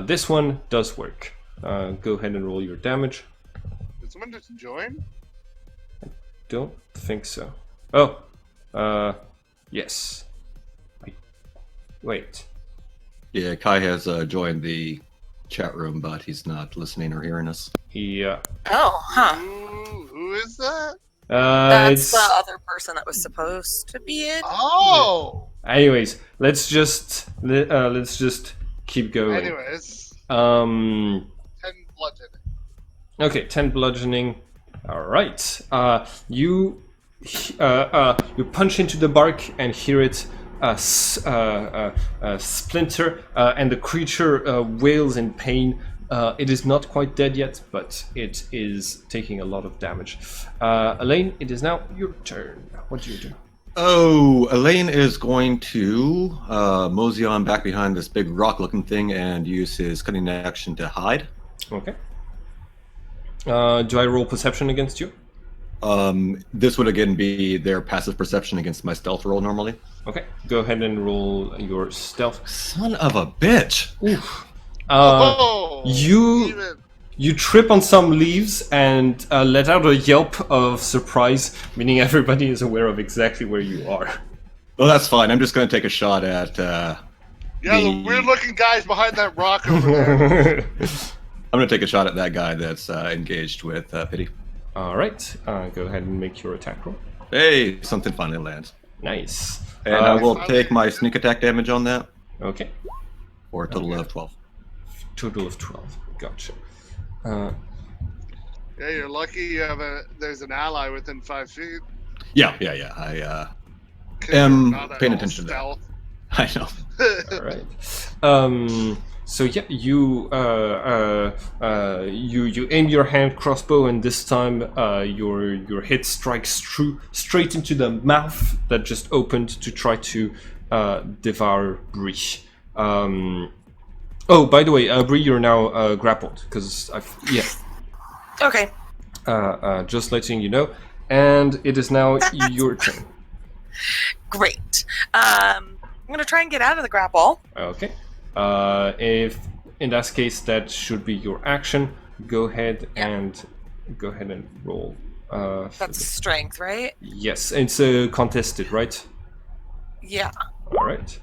This one does work. Go ahead and roll your damage. Did someone just join? Don't think so. Oh, yes. Wait. Yeah, Kai has joined the chat room, but he's not listening or hearing us. Yeah. Oh, huh. Who is that? That's the other person that was supposed to be in. Oh. Anyways, let's just keep going. Anyways. 10 bludgeoning. Okay, 10 bludgeoning. All right. You punch into the bark and hear it splinter, and the creature wails in pain. It is not quite dead yet, but it is taking a lot of damage. Elaine, it is now your turn. What do you do? Oh, Elaine is going to mosey on back behind this big rock-looking thing and use his cunning action to hide. Okay. Do I roll perception against you? This would again be their passive perception against my stealth roll normally. Okay, go ahead and roll your stealth. Son of a bitch! Oof. Even. You trip on some leaves and let out a yelp of surprise, meaning everybody is aware of exactly where you are. Well, that's fine. I'm just going to take a shot at. The weird-looking guys behind that rock over there. I'm going to take a shot at that guy that's engaged with Pity. All right, go ahead and make your attack roll. Hey, something finally lands. Nice. And I will take my sneak attack damage on that. Okay. For a total of 12. Total of 12. Gotcha. Yeah, you're lucky you have there's an ally within 5 feet. Yeah. I am paying attention to that. I know. All right. So yeah, you aim your hand crossbow, and this time your hit strikes straight into the mouth that just opened to try to devour Bree. Oh, by the way, Bree, you're now grappled because Okay. Just letting you know, and it is now your turn. Great. I'm gonna try and get out of the grapple. Okay. If in that case that should be your action, go ahead and roll. That's strength, right? Yes, it's contested, right? Yeah. All right.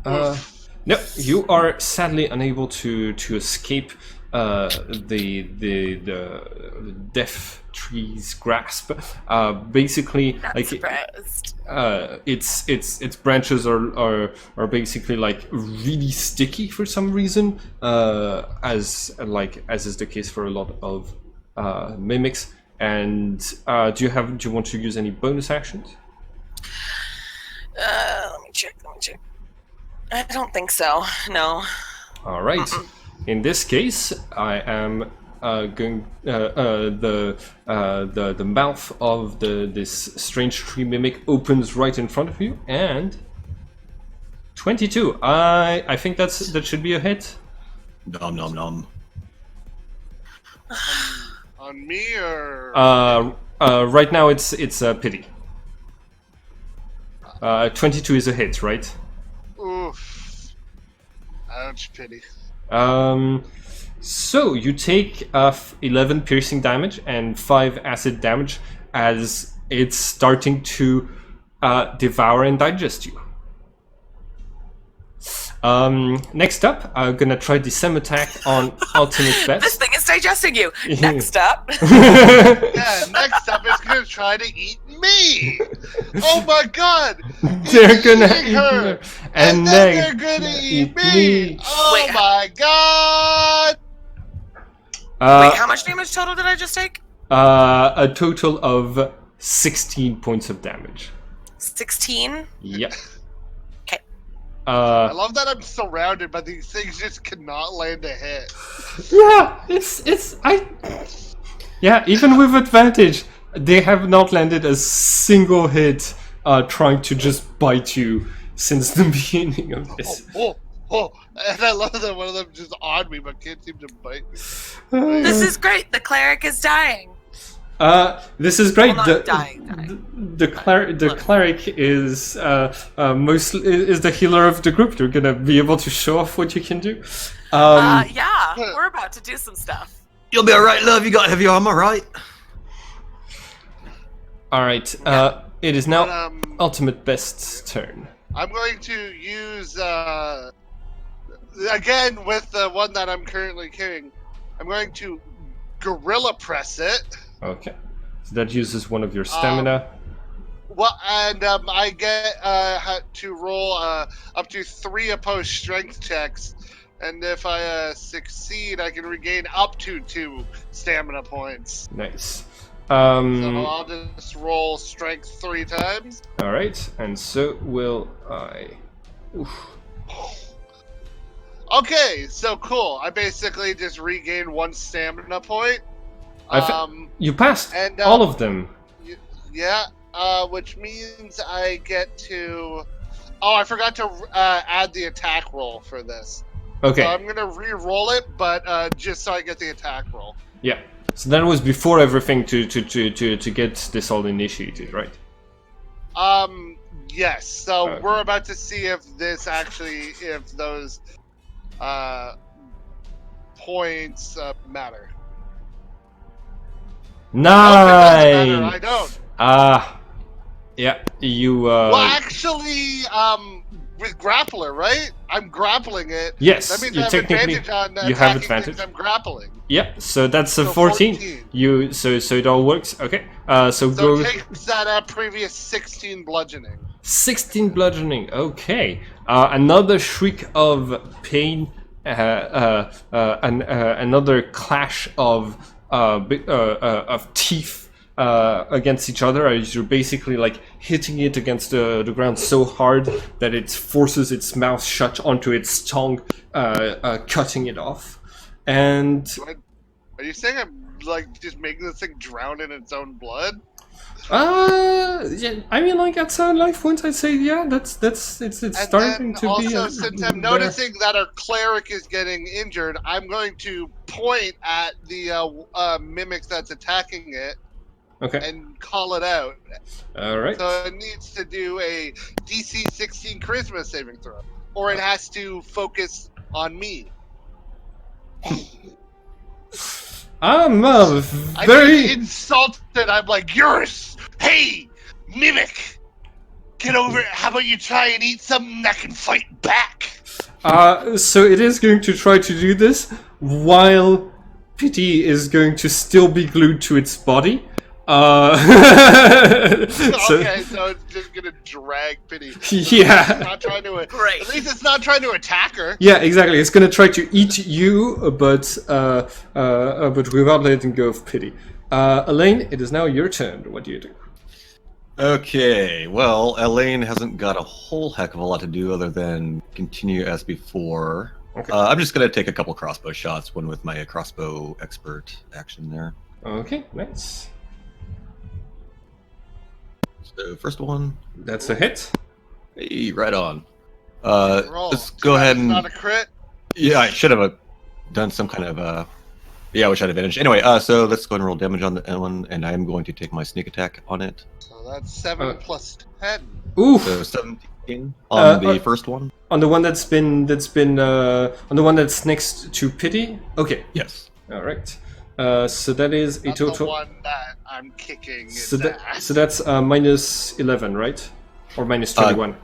No, you are sadly unable to escape the death tree's grasp. Basically, Not surprised. Its branches are basically like really sticky for some reason, as is the case for a lot of mimics. And do you want to use any bonus actions? Let me check. I don't think so. No. All right. In this case, I am going the mouth of this strange tree mimic opens right in front of you, and 22. I think that should be a hit. Nom nom nom. On me or Right now it's pity. 22 is a hit, right? oof. Ouch, pity. So you take 11 piercing damage and 5 acid damage as it's starting to devour and digest you. Next up, I'm gonna try the same attack on Ultimate This Best. thing is digesting you. Next up. Yeah, next up it's gonna try to eat me. Oh my god! They're gonna eating her, eat her, and then they're gonna eat me. Oh Wait, my god! Wait, how much damage total did I just take? A total of 16 points of damage. 16? Yep. Okay. I love that I'm surrounded, but these things just cannot land a hit. Yeah, yeah, even with advantage, they have not landed a single hit trying to just bite you since the beginning of this. Oh, and I love that one of them just on me, but can't seem to bite me. This is great. The cleric is dying. This is great. Well, not dying. The cleric is mostly is the healer of the group. You're gonna be able to show off what you can do. Yeah, we're about to do some stuff. You'll be alright, love. You got heavy armor, right? All right. It is now Ultimate Best's turn. I'm going to use again with the one that I'm currently carrying. I'm going to gorilla press it. Okay. So that uses one of your stamina. Well, and I get to roll up to 3 opposed strength checks, and if I succeed, I can regain up to 2 stamina points. Nice. So I'll just roll strength 3 times. All right, and so will I. Oof. Okay, so cool. I basically just regained 1 stamina point. You passed and, all of them. Yeah, which means I get to... Oh, I forgot to add the attack roll for this. Okay. So I'm going to re-roll it, but just so I get the attack roll. Yeah. So that was before everything to get this all initiated, right? Yes. So Okay. we're about to see if this actually, if those points matter. Nine. I don't. Yeah. You. Well, actually, with grappler, right? I'm grappling it. Yes. That means You I have technically advantage on you have attacking advantage. things I'm grappling. Yeah. So that's a So 14. 14. You. So it all works. Okay. So So go. it takes that previous 16 bludgeoning. 16 bludgeoning. Okay. Another shriek of pain. Another clash of teeth against each other as you're basically like hitting it against the ground so hard that it forces its mouth shut onto its tongue, cutting it off. And Are you saying I'm like just making this thing drown in its own blood? yeah, I mean, like at 7 life points, I'd say yeah, it's And starting then to also, be. since I'm there. noticing that our cleric is getting injured, I'm going to point at the mimic that's attacking it Okay. and call it out. All right. So it needs to do a DC 16 charisma saving throw, or it has to focus on me. I'm I very. get insulted. I'm like, yours. Hey, mimic, get over it. How about you try and eat something that can fight back? So it is going to try to do this while Pity is going to still be glued to its body. Okay, so it's just gonna drag Pity. Yeah. It's not trying to. Great. At least it's not trying to attack her. Yeah, exactly. It's gonna try to eat you, but without letting go of Pity. Elaine, it is now your turn. What do you do? Okay, well, Elaine hasn't got a whole heck of a lot to do other than continue as before. Okay. I'm just going to take a couple crossbow shots, one with my crossbow expert action there. Okay, nice. So, first one. That's a hit. Hey, right on. Roll. Let's go ahead and. Not a crit. Yeah, I should have done some kind of. Yeah, I wish I had advantage. Anyway, so let's go and roll damage on the one, and I am going to take my sneak attack on it. So that's 7 plus 10. Oof. So 17 on the first one. On the one on the one that's next to pity. Okay. Yes. All right. So that is a Not total. the one that I'm kicking. So that's minus 11, right? Or minus 21.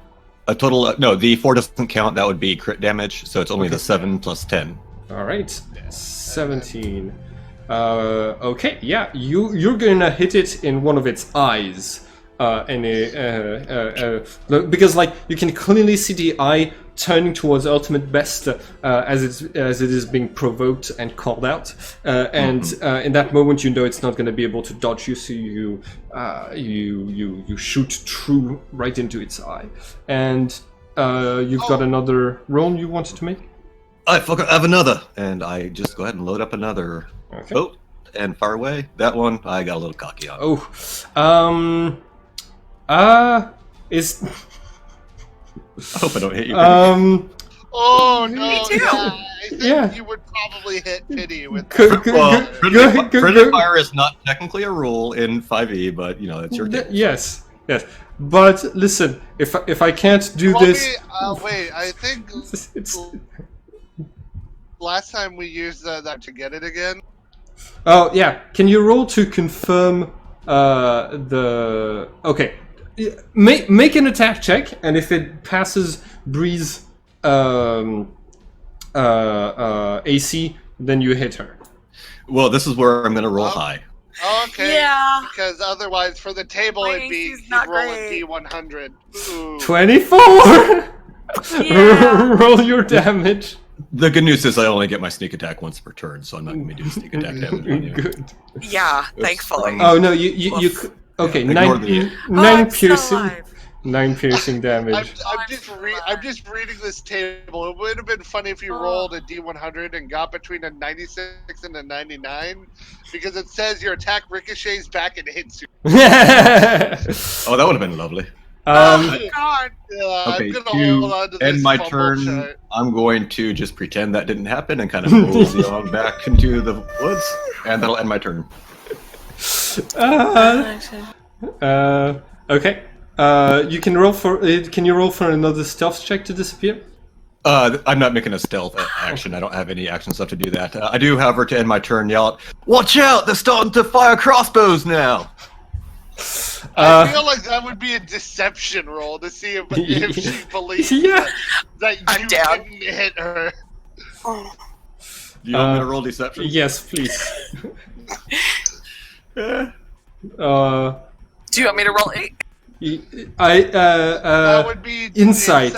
A total. No, the 4 doesn't count. That would be crit damage. So it's only the 7 plus 10. All right. 17. Okay. Yeah. You're gonna hit it in one of its eyes. Because like you can clearly see the eye turning towards ultimate best as it is being provoked and called out, and in that moment you know it's not going to be able to dodge you, so you shoot true right into its eye, and you've got another roll you wanted to make. I have another, and I just go ahead and load up another. Okay. Oh, and far away. That one I got a little cocky on. Is I hope I don't hit you. Oh no! Me too. I think you would probably hit pity with Well, go- friendly fire is not technically a rule in 5e, but you know it's your game. Yes. But listen, if I can't do this, wait. I think it's. last time we used that to get it again. Oh yeah, can you roll to confirm the? Okay, make an attack check, and if it passes Bree's AC, then you hit her. Well, this is where I'm going to roll high. Okay. Yeah. Because otherwise, for the table, My it'd be AC's not roll a great. D100. Ooh. 24. Yeah. Roll your damage. The good news is I only get my sneak attack once per turn, so I'm not going to be doing sneak attack damage on you. Good. Yeah, thankfully. Oh no, you okay? Ignore Nine I'm still piercing. alive. 9 piercing damage. I'm just reading this table. It would have been funny if you rolled a D100 and got between a 96 and a 99, because it says your attack ricochets back and hits you. Oh, that would have been lovely. Oh God! Okay, I'm gonna to hold on to this end my fumble turn, shot. I'm going to just pretend that didn't happen and kind of mosey on back into the woods, and that'll end my turn. Okay. You can roll for. Can you roll for another stealth check to disappear? I'm not making a stealth action. I don't have any action stuff to do that. I do, however, to end my turn, yell out, "Watch out! They're starting to fire crossbows now!" I feel like that would be a deception roll to see if she believes that you I'm down. didn't hit her. Do you want me to roll deception? Yes, please. Do you want me to roll 8? That would be insight.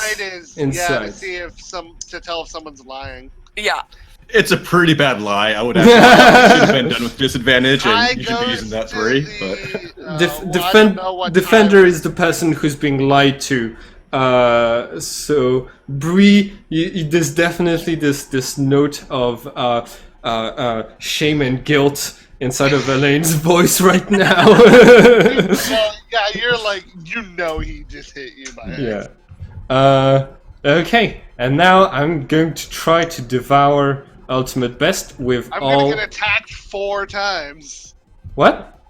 Yeah, to see if to tell if someone's lying. Yeah. It's a pretty bad lie. I would actually should have been done with disadvantage, and you should be using that free. But Defender is the person who's being lied to. So Bree, there's definitely this note of shame and guilt inside of Elaine's voice right now. Well, yeah, you're like, he just hit you by accident. Yeah. Okay, and now I'm going to try to devour ultimate best with I'm all. gonna get attacked 4 times. What?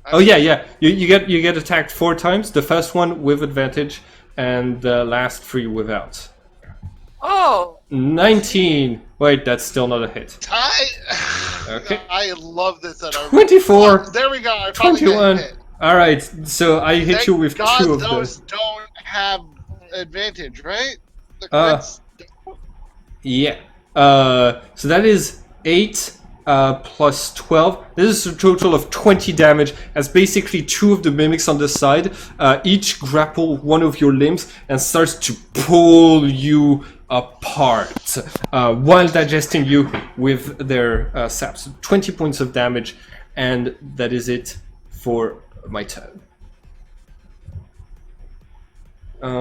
Oh yeah. You get attacked 4 times. The first one with advantage, and the last 3 without. Oh. 19. Wait, that's still not a hit. Okay. I love this. 24. Oh, there we go. I finally 21. got hit. All right, so I hit you with God, 2 of those those. don't have advantage, right? The Uh, crits Yeah. So that is 8 plus 12. This is a total of 20 damage, as basically 2 of the mimics on the side each grapple one of your limbs and starts to pull you apart while digesting you with their saps. 20 points of damage, and that is it for my turn. Wait.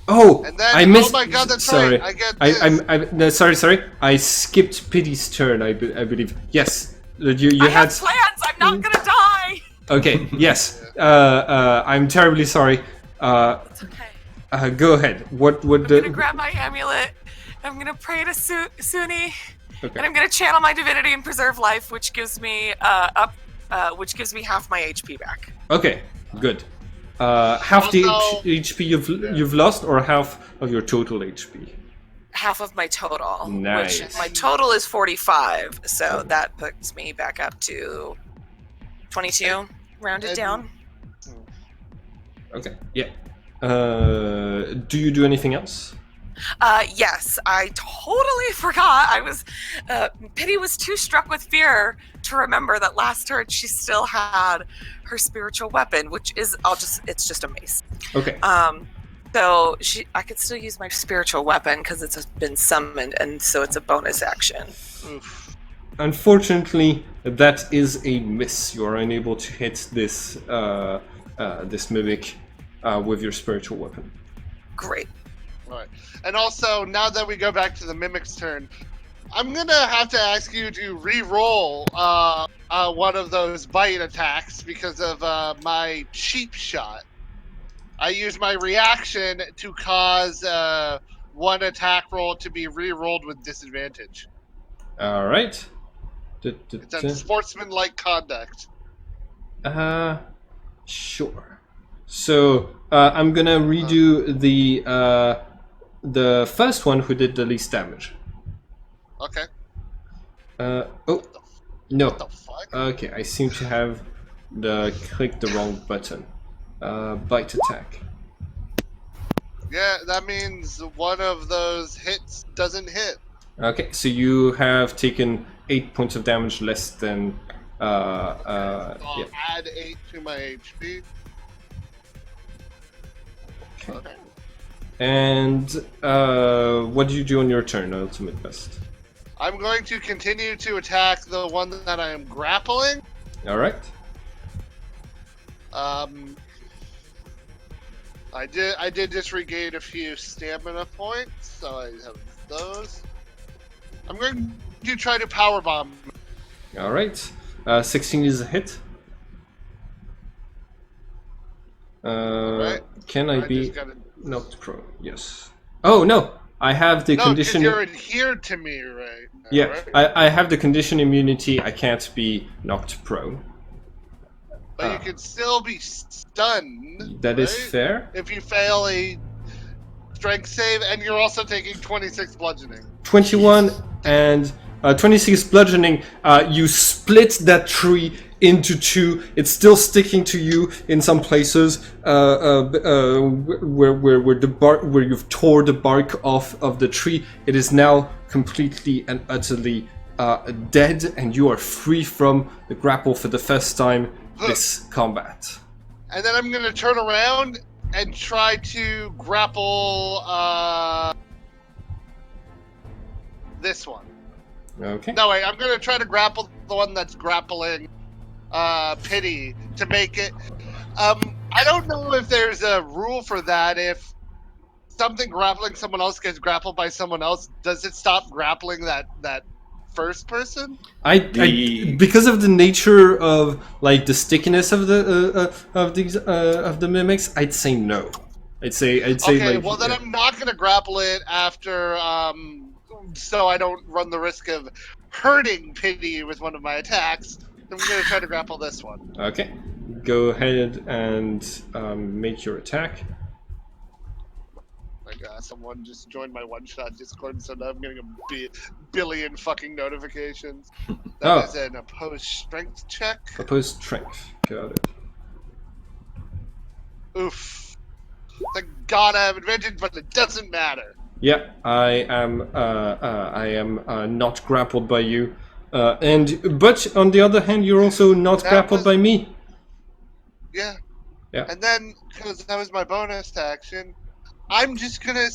And then, I missed. oh my God, that's sorry. right. I get No, sorry. I skipped Pity's turn. I believe. Yes, you I had. have plans. I'm not gonna die. Okay. Yes. I'm terribly sorry. It's okay. Go ahead. What? I'm gonna grab my amulet. I'm gonna pray to Suni, Okay. and I'm gonna channel my divinity and preserve life, which gives me which gives me half my HP back. Okay. Good. Half the Also- HP you've lost, or half of your total HP. Half of my total. Nice. Which my total is 45, so that puts me back up to 22, rounded And- down. Okay. Yeah. Do you do anything else? Yes, I totally forgot. I was Pity was too struck with fear to remember that last turn she still had her spiritual weapon, which is it's just a mace. Okay. So I could still use my spiritual weapon because it's been summoned, and so it's a bonus action. Oof. Unfortunately, that is a miss. You are unable to hit this this mimic with your spiritual weapon. Great. Right. And also, now that we go back to the mimic's turn, I'm gonna have to ask you to re-roll one of those bite attacks because of my cheap shot. I use my reaction to cause one attack roll to be re-rolled with disadvantage. All right. It's unsportsmanlike conduct. Sure. So I'm gonna redo the first one who did the least damage. Okay. Oh What no. the fuck? Okay, I seem to have clicked the wrong button. Bite attack. Yeah, that means one of those hits doesn't hit. Okay, so you have taken 8 points of damage less than. I'll Yeah. add 8 to my HP. Okay. And what do you do on your turn, Ultimate Best? I'm going to continue to attack the one that I am grappling. All right. I did just regain a few stamina points, so I have those. I'm going to try to power bomb. All right. 16 is a hit. Right. Can I be just gotta... knocked prone? Yes. Oh no! I have the No, because condition. you're adhered to me, right? now, Yeah, right? I have the condition immunity. I can't be knocked prone. But you can still be stunned. That is right? fair. If you fail a strength save, and you're also taking 26 bludgeoning. 21 and 26 bludgeoning. You split that tree into two. It's still sticking to you in some places where the bark, where you've tore the bark off of the tree. It is now completely and utterly dead, and you are free from the grapple for the first time this combat. And then I'm going to turn around and try to grapple this one. Okay. No, wait, I'm going to try to grapple the one that's grappling Pity to make it... I don't know if there's a rule for that. If something grappling someone else gets grappled by someone else, does it stop grappling that first person? I because of the nature of like the stickiness of the mimics, I'd say no. I'd say Okay, like, well then yeah. I'm not gonna grapple it after, so I don't run the risk of hurting Pity with one of my attacks. I'm gonna try to grapple this one. Okay, go ahead and make your attack. My God, someone just joined my one-shot Discord, so now I'm getting a billion fucking notifications. That is an opposed strength check. Opposed strength. Got it. Oof. Thank God I have advantage, but it doesn't matter. Yeah, I am not grappled by you, but on the other hand, you're also not grappled by me. Yeah. Yeah. And then, because that was my bonus action, I'm just gonna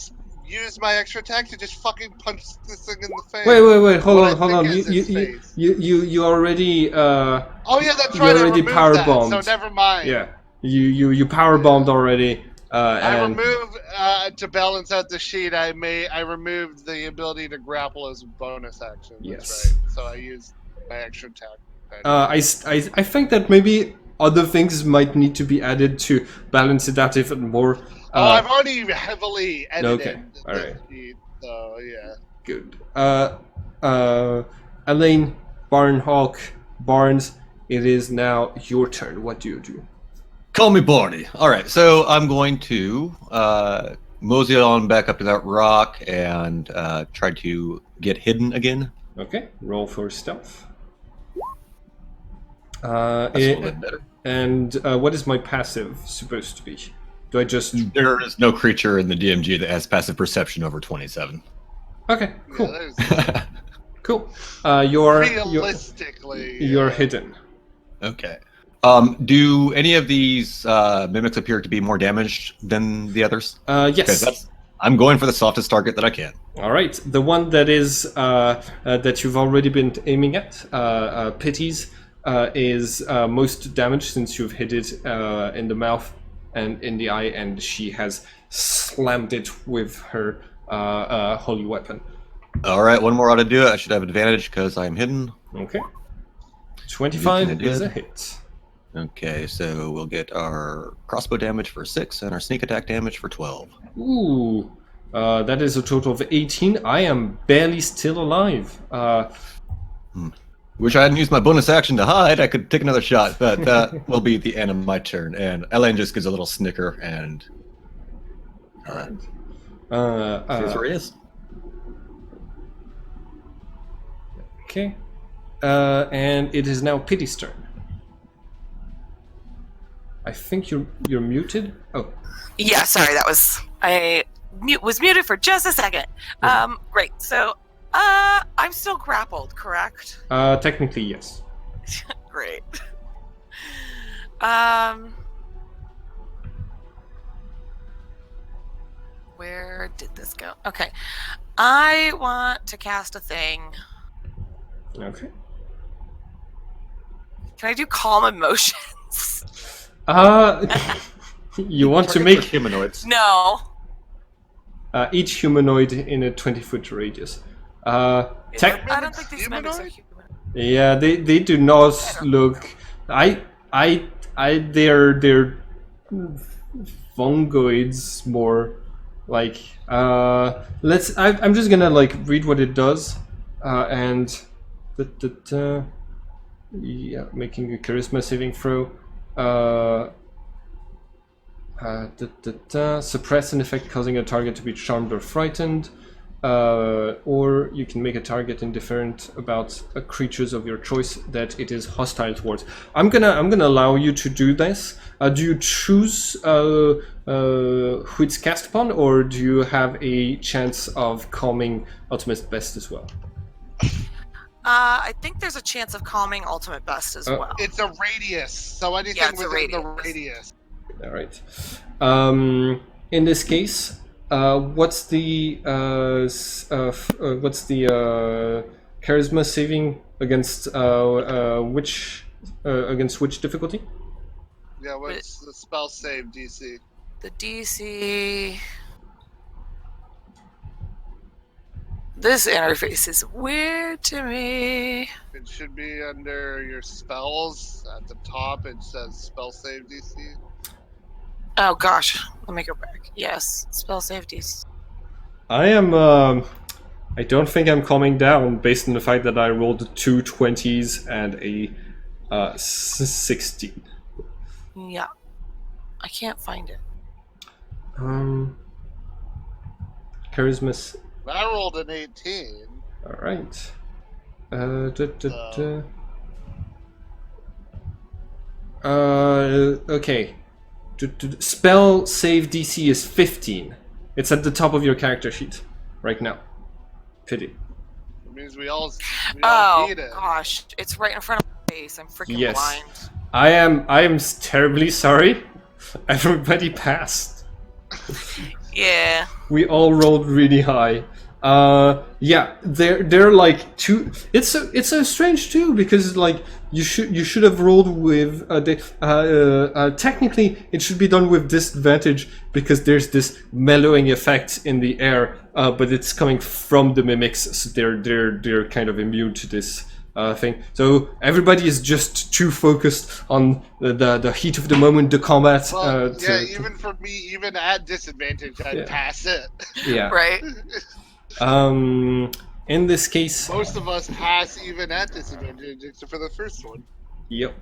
use my extra attack to just fucking punch this thing in the face. Wait, hold What I on. think is its face. You already Oh yeah, that's you right. I already removed power that, bombed. so never mind. Yeah, you power bombed already. I And removed to balance out the sheet. I removed the ability to grapple as a bonus action. That's Yes. right. So I used my extra attack. I think that maybe other things might need to be added to balance it out even more. I've already heavily edited Okay, all this right. sheet, so yeah. Good. Elaine, Barnhawk, Barnes, it is now your turn. What do you do? Call me Barney. All right, so I'm going to mosey on back up to that rock and try to get hidden again. Okay, roll for stealth. That's a little bit better. And what is my passive supposed to be? Do I just... There is no creature in the DMG that has passive perception over 27. Okay, cool. Yeah, Cool. You're realistically, hidden. Okay. Do any of these mimics appear to be more damaged than the others? Yes. I'm going for the softest target that I can. All right. The one that is that you've already been aiming at, Pity's, is most damaged since you've hit it in the mouth and in the eye, and she has slammed it with her holy weapon. All right, one more ought to do it. I should have advantage because I am hidden. Okay. 25 is a hit. Okay, so we'll get our crossbow damage for 6 and our sneak attack damage for 12. Ooh, that is a total of 18. I am barely still alive. Wish I hadn't used my bonus action to hide. I could take another shot, but that will be the end of my turn. And Elaine just gives a little snicker and... here's where he is. Okay. And it is now Pity's turn. I think you're muted. Oh. Yeah, sorry, I was muted for just a second. Great. So, I'm still grappled, correct? Technically, yes. Great. Where did this go? Okay. I want to cast a thing. Okay. Can I do calm emotions? You want to make humanoids? No. Each humanoid in a 20-foot radius. I don't think these mimics are human. Yeah, they do not look. They're fungoids more. Like I'm just gonna like read what it does, and yeah, making a charisma saving throw. Suppress an effect causing a target to be charmed or frightened, or you can make a target indifferent about creatures of your choice that it is hostile towards. I'm gonna allow you to do this. Do you choose who it's cast upon, or do you have a chance of calming Ultimate Best as well? I think there's a chance of calming Ultimate Best as well. It's a radius, so anything within the radius. All right. In this case, what's the charisma saving against which difficulty? Yeah, what's the spell save DC? The DC. This interface is weird to me. It should be under your spells at the top. It says spell save DC. Oh gosh, let me go back. Yes, spell save DC. I don't think I'm calming down based on the fact that I rolled 2 20s and a 16. Yeah, I can't find it. Charisma. I rolled an 18. All right. Okay. Spell save DC is 15. It's at the top of your character sheet right now. Pity. It means we all need it. Gosh, it's right in front of my face. I'm freaking blind. I am terribly sorry. Everybody passed. Yeah. We all rolled really high. Yeah, they're like two. It's a strange too because like you should have rolled with technically it should be done with disadvantage because there's this mellowing effect in the air, but it's coming from the mimics, so they're kind of immune to this thing. So everybody is just too focused on the heat of the moment, the combat. Well, even for me, even at disadvantage, I'd pass it. Yeah. Right. In this case, Most of us pass even at disadvantage, except for the first one. yep.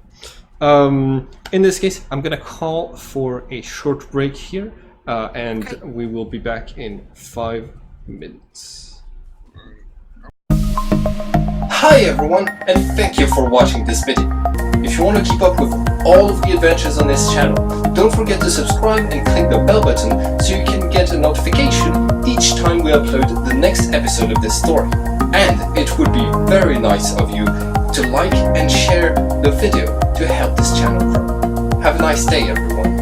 In this case, I'm gonna call for a short break here, and we will be back in 5 minutes. Hi everyone, and thank you for watching this video. If you want to keep up with all of the adventures on this channel, don't forget to subscribe and click the bell button so you can get a notification each time we upload the next episode of this story. And it would be very nice of you to like and share the video to help this channel grow. Have a nice day everyone.